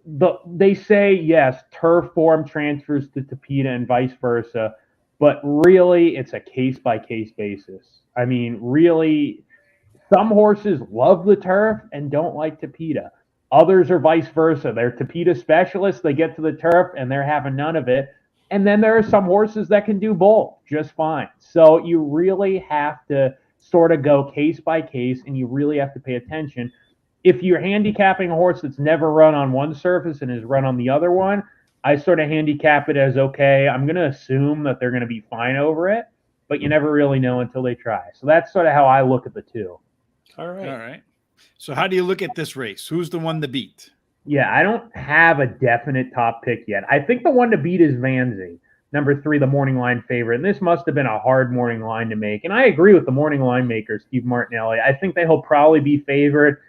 [SPEAKER 2] They say, yes, turf form transfers to Tapeta and vice versa, but really it's a case-by-case basis. I mean, really, some horses love the turf and don't like Tapeta. Others are vice versa. They're Tapeta specialists. They get to the turf and they're having none of it. And then there are some horses that can do both just fine. So you really have to sort of go case by case, and you really have to pay attention. If you're handicapping a horse that's never run on one surface and has run on the other one, I sort of handicap it as, okay, I'm going to assume that they're going to be fine over it, but you never really know until they try. So that's sort of how I look at the two.
[SPEAKER 3] All right.
[SPEAKER 1] All right. So how do you look at this race? Who's the one to beat?
[SPEAKER 2] Yeah, I don't have a definite top pick yet. I think the one to beat is Vanzi, number 3, the morning line favorite. And this must have been a hard morning line to make. And I agree with the morning line maker, Steve Martinelli. I think that he'll probably be favored,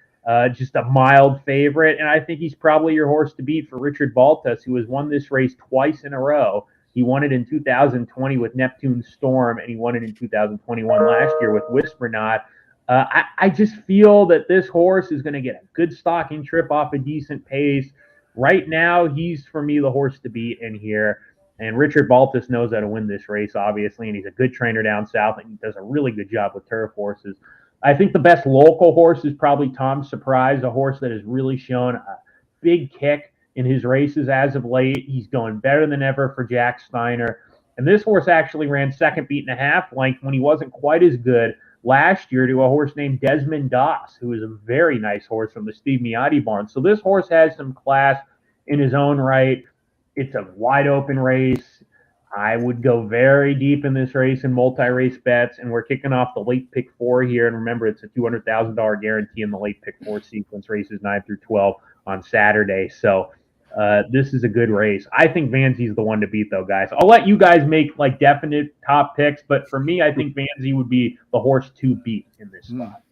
[SPEAKER 2] just a mild favorite. And I think he's probably your horse to beat for Richard Baltas, who has won this race twice in a row. He won it in 2020 with Neptune Storm, and he won it in 2021 last year with Whispernaut. I just feel that this horse is going to get a good stocking trip off a decent pace. Right now, he's, for me, the horse to beat in here. And Richard Baltas knows how to win this race, obviously, and he's a good trainer down south, and he does a really good job with turf horses. I think the best local horse is probably Tom Surprise, a horse that has really shown a big kick in his races as of late. He's going better than ever for Jack Steiner. And this horse actually ran second beat and a half length when he wasn't quite as good last year to a horse named Desmond Doss, who is a very nice horse from the Steve Miotti barn. So this horse has some class in his own right. It's a wide open race. I would go very deep in this race in multi-race bets, and we're kicking off the late pick 4 here. And remember, it's a $200,000 guarantee in the late pick 4 sequence, races 9 through 12 on Saturday. So this is a good race. I think Vanzi's the one to beat, though, guys. I'll let you guys make like definite top picks, but for me, I think Vanzi would be the horse to beat in this spot.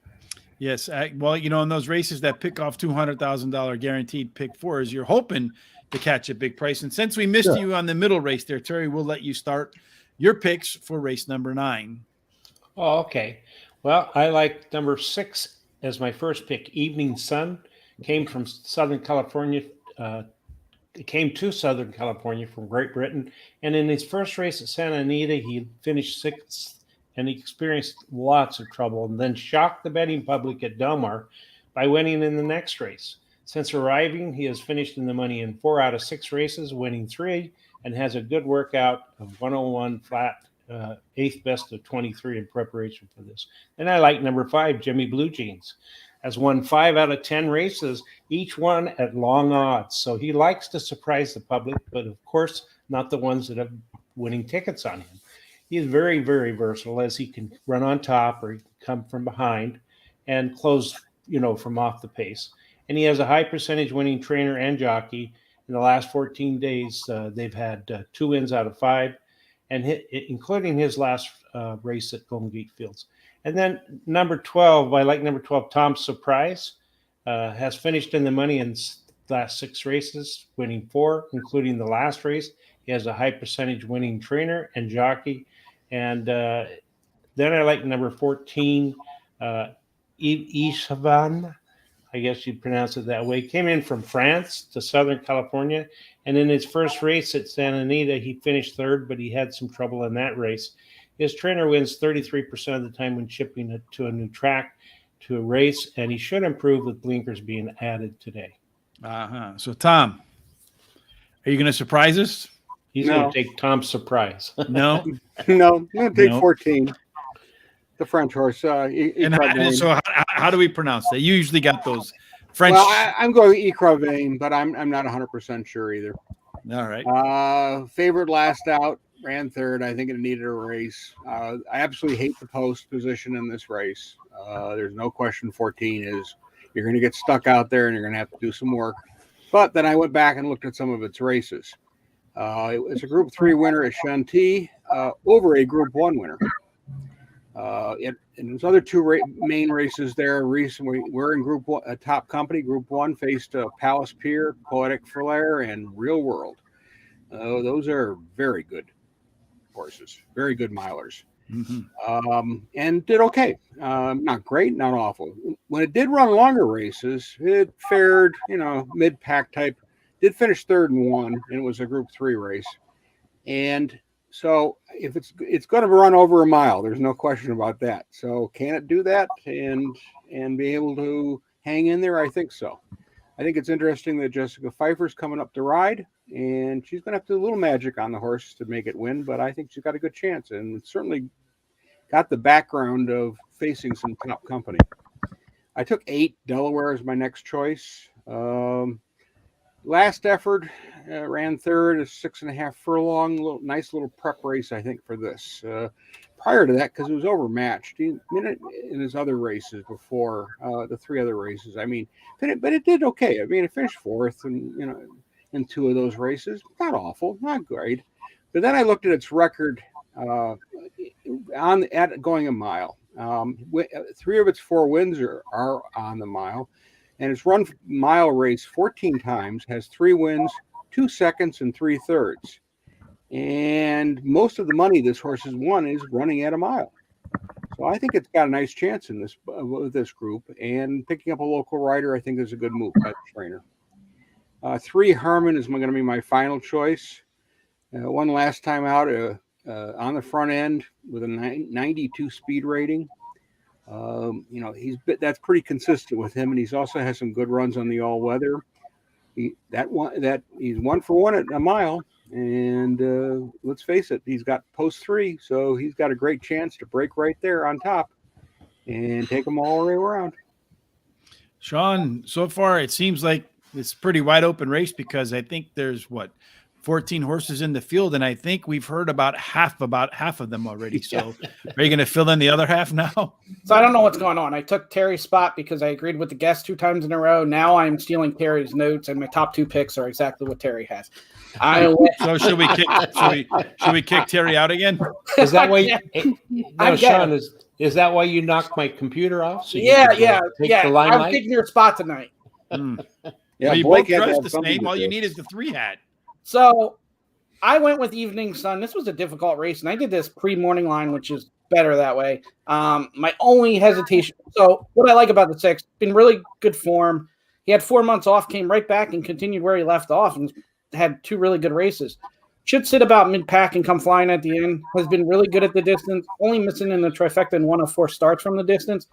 [SPEAKER 1] Yes. Well, in those races that pick off $200,000 guaranteed pick 4s, you're hoping to catch a big price. And since we missed you on the middle race there, Terry, we'll let you start your picks for race number 9.
[SPEAKER 3] Oh, okay. Well, I like number 6 as my first pick. Evening Sun came from Southern California. It came to Southern California from Great Britain. And in his first race at Santa Anita, he finished 6th, and he experienced lots of trouble and then shocked the betting public at Del Mar by winning in the next race. Since arriving, he has finished in the money in 4 out of 6 races, winning 3, and has a good workout of 101 flat, 8th best of 23 in preparation for this. And I like number 5, Jimmy Blue Jeans. Has won 5 out of 10 races, each one at long odds. So he likes to surprise the public, but of course, not the ones that have winning tickets on him. He is very, very versatile, as he can run on top or he can come from behind and close, from off the pace. And he has a high percentage winning trainer and jockey. In the last 14 days, they've had 2 wins out of 5, and including his last race at Golden Gate Fields. And then number 12, I like number 12, Tom Surprise, has finished in the money in the last 6 races, winning 4, including the last race. He has a high percentage winning trainer and jockey. And then I like number 14, Ishavan. I guess you'd pronounce it that way. Came in from France to Southern California. And in his first race at Santa Anita, he finished 3rd, but he had some trouble in that race. His trainer wins 33% of the time when shipping it to a new track to a race, and he should improve with blinkers being added today.
[SPEAKER 1] So, Tom, are you going to surprise us?
[SPEAKER 3] He's going to take Tom's Surprise.
[SPEAKER 1] No?
[SPEAKER 5] No, I'm going to take 14. The French horse.
[SPEAKER 1] So how do we pronounce that? You usually got those French.
[SPEAKER 5] Well, I'm going Ecravane, but I'm not 100% sure either.
[SPEAKER 1] All right.
[SPEAKER 5] Favored last out, ran 3rd. I think it needed a race. I absolutely hate the post position in this race. There's no question 14 is you're going to get stuck out there and you're going to have to do some work. But then I went back and looked at some of its races. It was a Group 3 winner at Chantilly over a Group 1 winner. And there's other 2 main races there. Recently, we're in Group 1, a top company. Group 1 faced Palace Pier, Poetic Flair, and Real World. Those are very good. horses, very good milers.
[SPEAKER 1] Mm-hmm.
[SPEAKER 5] And did okay. Not great, not awful. When it did run longer races, it fared, mid-pack type. Did finish third in one, and it was a Group 3 race. And so if it's going to run over a mile, there's no question about that. So can it do that and be able to hang in there? I think so. I think it's interesting that Jessica Pfeiffer's coming up to ride, and she's going to have to do a little magic on the horse to make it win, but I think she's got a good chance, and certainly got the background of facing some top company. I took 8 Delaware as my next choice. Last effort, ran third, a 6.5 furlong, nice little prep race, I think, for this. Prior to that, because it was overmatched in his other races before, the 3 other races. I mean, but it did okay. I mean, it finished 4th, and in 2 of those races. Not awful, not great. But then I looked at its record at going a mile. 3 of its 4 wins are on the mile, and it's run mile race 14 times, has 3 wins, 2 seconds, and 3 thirds. And most of the money this horse has won is running at a mile. So I think it's got a nice chance in this group. And picking up a local rider, I think, is a good move by the trainer. 3 Harmon is going to be my final choice. Won last time out on the front end with a 92 speed rating. That's pretty consistent with him, and he's also has some good runs on the all weather. He's 1 for 1 at a mile, and let's face it, he's got post 3, so he's got a great chance to break right there on top and take them all the way around.
[SPEAKER 1] Shawn, so far it seems like it's a pretty wide open race because I think there's 14 horses in the field, and I think we've heard about half of them already. So are you going to fill in the other half now?
[SPEAKER 4] So I don't know what's going on. I took Terry's spot because I agreed with the guest 2 times in a row. Now I'm stealing Terry's notes, and my top 2 picks are exactly what Terry has.
[SPEAKER 1] So should we kick Terry out again?
[SPEAKER 3] Is that why? Shawn, is that why you knocked my computer off? So
[SPEAKER 4] yeah.
[SPEAKER 3] The limelight?
[SPEAKER 4] I'm taking your spot tonight.
[SPEAKER 1] Yeah, well, you both dressed the same. All you need is the 3 hat.
[SPEAKER 4] So I went with Evening Sun. This was a difficult race, and I did this pre-morning line, which is better that way. My only hesitation. So what I like about the 6, been really good form. He had 4 months off, came right back and continued where he left off and had 2 really good races. Should sit about mid-pack and come flying at the end. Has been really good at the distance, only missing in the trifecta in 1 of 4 starts from the distance.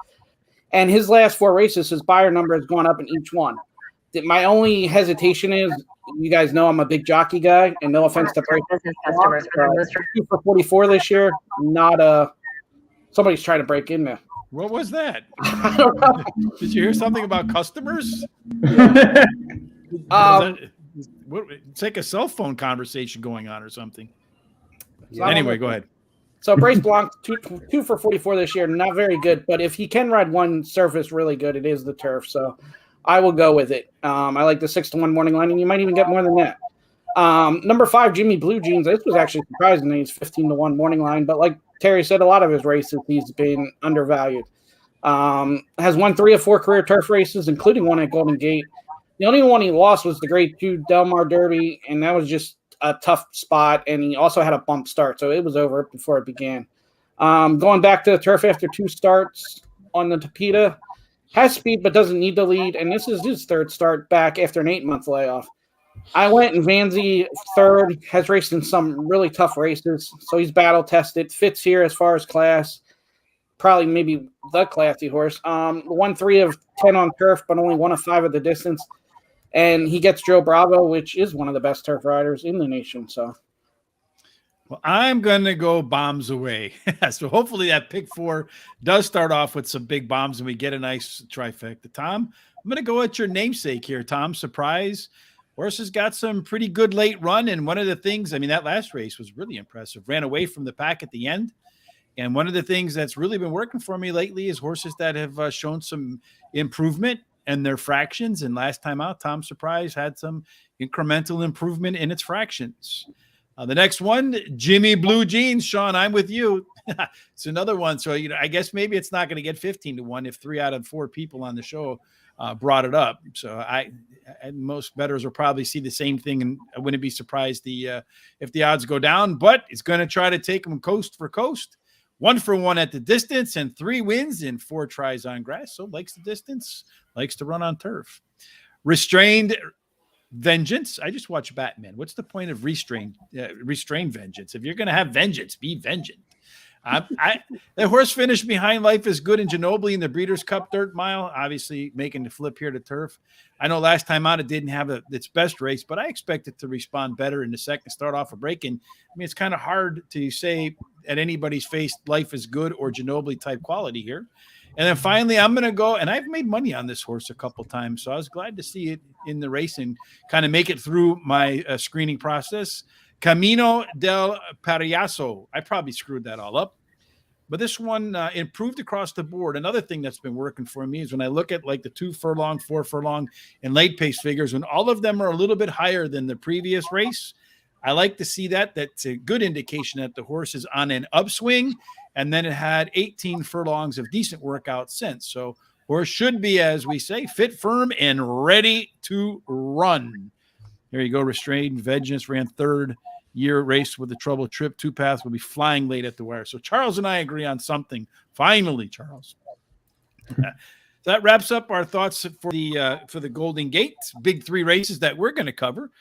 [SPEAKER 4] And his last 4 races, his buyer number has gone up in each one. My only hesitation is, you guys know I'm a big jockey guy, and no offense to customers, 2 for 44 this year. Somebody's trying to break in there.
[SPEAKER 1] What was that?
[SPEAKER 4] I don't know.
[SPEAKER 1] Did you hear something about customers? It's like a cell phone conversation going on or something. Anyway, go ahead.
[SPEAKER 4] So Brace Blanc, 2 for 44 this year, not very good. But if he can ride one surface really good, it is the turf. So I will go with it. I like the 6-1 morning line, and you might even get more than that. Number 5, Jimmy Blue Jeans. This was actually surprising that he's 15-1 morning line. But like Terry said, a lot of his races he's been undervalued. Has won 3 of 4 career turf races, including 1 at Golden Gate. The only one he lost was the Grade 2 Del Mar Derby, and that was just a tough spot. And he also had a bump start, so it was over before it began. Going back to the turf after 2 starts on the Tapeta. Has speed but doesn't need the lead, and this is his 3rd start back after an 8-month layoff. I went in Vanzi 3rd, has raced in some really tough races, so he's battle-tested, fits here as far as class, probably maybe the classy horse. Won 3 of 10 on turf, but only 1 of 5 of the distance, and he gets Joe Bravo, which is one of the best turf riders in the nation. So,
[SPEAKER 1] well, I'm going to go bombs away. So hopefully that pick 4 does start off with some big bombs and we get a nice trifecta. Tom, I'm going to go at your namesake here, Tom. Surprise. Horse has got some pretty good late run. And one of the things, I mean, that last race was really impressive. Ran away from the pack at the end. And one of the things that's really been working for me lately is horses that have shown some improvement in their fractions. And last time out, Tom Surprise had some incremental improvement in its fractions. The next one, Jimmy Blue Jeans. Shawn, I'm with you. It's another one. So, I guess maybe it's not going to get 15-1 if 3 out of 4 people on the show brought it up. So most bettors will probably see the same thing, and I wouldn't be surprised if the odds go down, but it's going to try to take them coast for coast. 1-for-1 at the distance and 3 wins in 4 tries on grass. So likes the distance, likes to run on turf. Restrained vengeance. I just watched Batman. What's the point of restrained vengeance? If you're going to have vengeance, be vengeant. The horse finished behind Life is Good in Ginobili in the Breeders' Cup Dirt Mile, obviously making the flip here to turf. I know last time out it didn't have its best race, but I expect it to respond better in the second, start off a break. And I mean, it's kind of hard to say at anybody's face Life is Good or Ginobili type quality here. And then finally, I'm going to go, and I've made money on this horse a couple times, so I was glad to see it in the race and kind of make it through my screening process. Camino del Payaso. I probably screwed that all up. But this one improved across the board. Another thing that's been working for me is when I look at like the 2 furlong, 4 furlong, and late pace figures, when all of them are a little bit higher than the previous race, I like to see that. That's a good indication that the horse is on an upswing. And then it had 18 furlongs of decent workout since. So horse should be, as we say, fit, firm, and ready to run. There you go. Restrained Vengeance ran 3rd year race with the Trouble Trip. 2 Paths will be flying late at the wire. So Charles and I agree on something. Finally, Charles. That wraps up our thoughts for the Golden Gate. Big 3 races that we're going to cover.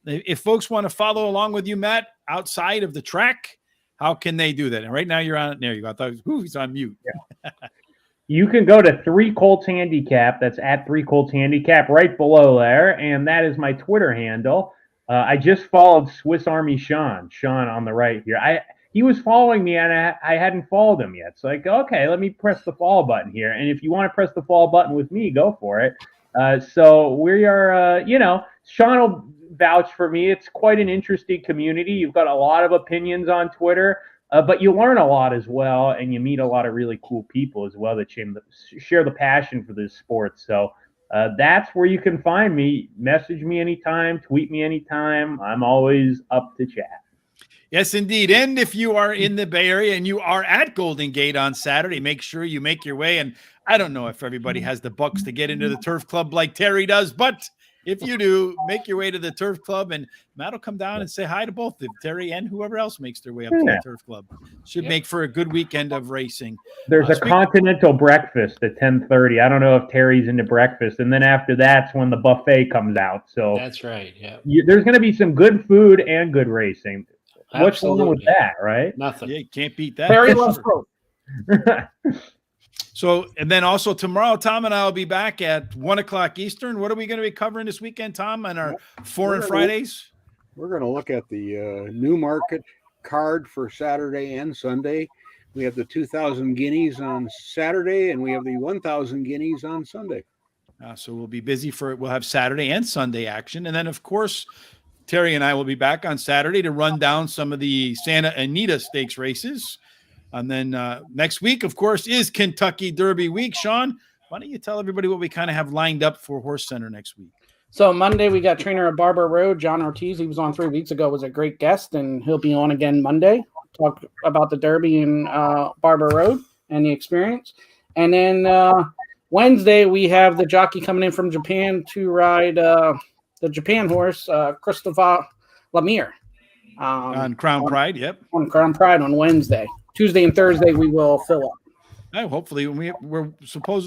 [SPEAKER 1] If folks want to follow along with you, Matt, outside of the track, how can they do that? And right now you're on. There you go. I thought he's on mute.
[SPEAKER 2] Yeah. You can go to 3 Colts Handicap. That's at 3 Colts Handicap right below there. And that is my Twitter handle. I just followed Swiss Army Shawn on the right here. He was following me and I hadn't followed him yet. So I go, okay, let me press the follow button here. And if you want to press the follow button with me, go for it. So we are, Shawn will vouch for me. It's quite an interesting community. You've got a lot of opinions on Twitter, but you learn a lot as well. And you meet a lot of really cool people as well that share the passion for this sport. So that's where you can find me. Message me anytime, tweet me anytime. I'm always up to chat.
[SPEAKER 1] Yes, indeed. And if you are in the Bay Area and you are at Golden Gate on Saturday, make sure you make your way. And I don't know if everybody has the bucks to get into the turf club like Terry does, but if you do, make your way to the turf club, and Matt will come down and say hi to both of Terry and whoever else makes their way up to the turf club. Should make for a good weekend of racing.
[SPEAKER 2] There's a continental breakfast at 10:30. I don't know if Terry's into breakfast, and then after that's when the buffet comes out. So
[SPEAKER 3] that's right. Yeah,
[SPEAKER 2] there's going to be some good food and good racing.
[SPEAKER 3] Absolutely.
[SPEAKER 2] What's wrong with that, right?
[SPEAKER 3] Nothing.
[SPEAKER 1] Yeah, you can't beat that.
[SPEAKER 4] Terry loves both.
[SPEAKER 1] So, and then also tomorrow, Tom and I will be back at 1 o'clock Eastern. What are we going to be covering this weekend, Tom, on our Foreign Fridays?
[SPEAKER 5] We're going to look at the Newmarket card for Saturday and Sunday. We have the 2,000 guineas on Saturday, and we have the 1,000 guineas on Sunday.
[SPEAKER 1] So we'll be busy we'll have Saturday and Sunday action. And then, of course, Terry and I will be back on Saturday to run down some of the Santa Anita Stakes races. And then next week, of course, is Kentucky Derby week. Shawn, why don't you tell everybody what we kind of have lined up for Horse Center next week?
[SPEAKER 4] So Monday, we got trainer of Barber Road, John Ortiz. He was on 3 weeks ago, was a great guest, and he'll be on again Monday. Talk about the Derby and Barber Road and the experience. And then Wednesday, we have the jockey coming in from Japan to ride the Japan horse, Christopher Lemire.
[SPEAKER 1] On Crown Pride, yep.
[SPEAKER 4] On Crown Pride on Wednesday. Tuesday and Thursday, we will fill up.
[SPEAKER 1] Hopefully, we're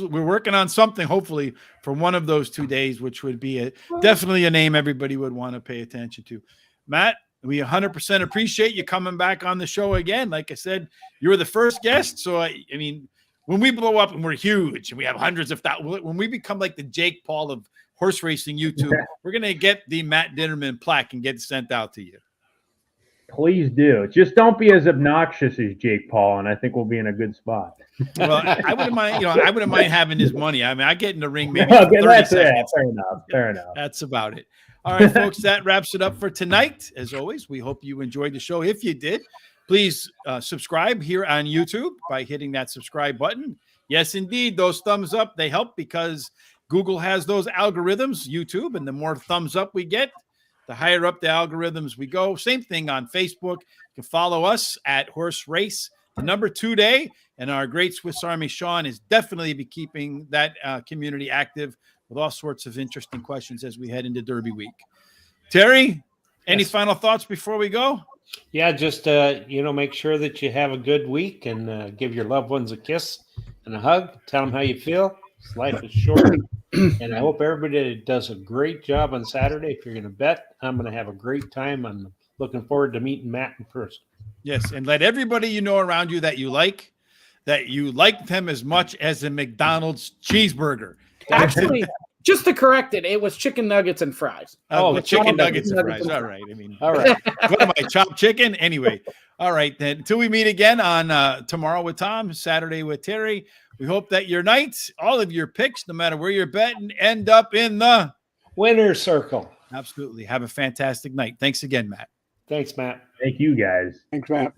[SPEAKER 1] working on something, hopefully, for one of those 2 days, which would be definitely a name everybody would want to pay attention to. Matt, we 100% appreciate you coming back on the show again. Like I said, you were the first guest. So, I mean, when we blow up and we're huge and we have hundreds of thousands, when we become like the Jake Paul of horse racing YouTube, we're going to get the Matt Dinerman plaque and get it sent out to you.
[SPEAKER 2] Please do. Just don't be as obnoxious as Jake Paul, and I think we'll be in a good spot.
[SPEAKER 1] Well, I wouldn't mind. I wouldn't mind having his money. I mean, I get in the ring maybe for 30 seconds.
[SPEAKER 2] Fair enough.
[SPEAKER 1] That's about it. All right, folks. That wraps it up for tonight. As always, we hope you enjoyed the show. If you did, please subscribe here on YouTube by hitting that subscribe button. Yes, indeed, those thumbs up, they help because Google has those algorithms, YouTube, and the more thumbs up we get, the higher up the algorithms we go. Same thing on Facebook. You can follow us at Horse Race, the number 2 day. And our great Swiss Army Shawn is definitely be keeping that community active with all sorts of interesting questions as we head into Derby week. Terry, any final thoughts before we go?
[SPEAKER 3] Yeah, just make sure that you have a good week and give your loved ones a kiss and a hug. Tell them how you feel. Life is short, and I hope everybody does a great job on Saturday. If you're going to bet, I'm going to have a great time. I'm looking forward to meeting Matt in person.
[SPEAKER 1] Yes, and let everybody you know around you that you like them as much as a McDonald's cheeseburger.
[SPEAKER 4] Actually, just to correct it, it was chicken nuggets and fries.
[SPEAKER 1] The chicken nuggets and fries. All right. All right. What am I, chopped chicken? Anyway. All right, then. Until we meet again on tomorrow with Tom, Saturday with Terry, we hope that your nights, all of your picks, no matter where you're betting, end up in the
[SPEAKER 3] winner's circle.
[SPEAKER 1] Absolutely. Have a fantastic night. Thanks again, Matt.
[SPEAKER 3] Thanks, Matt.
[SPEAKER 2] Thank you, guys.
[SPEAKER 5] Thanks, Matt.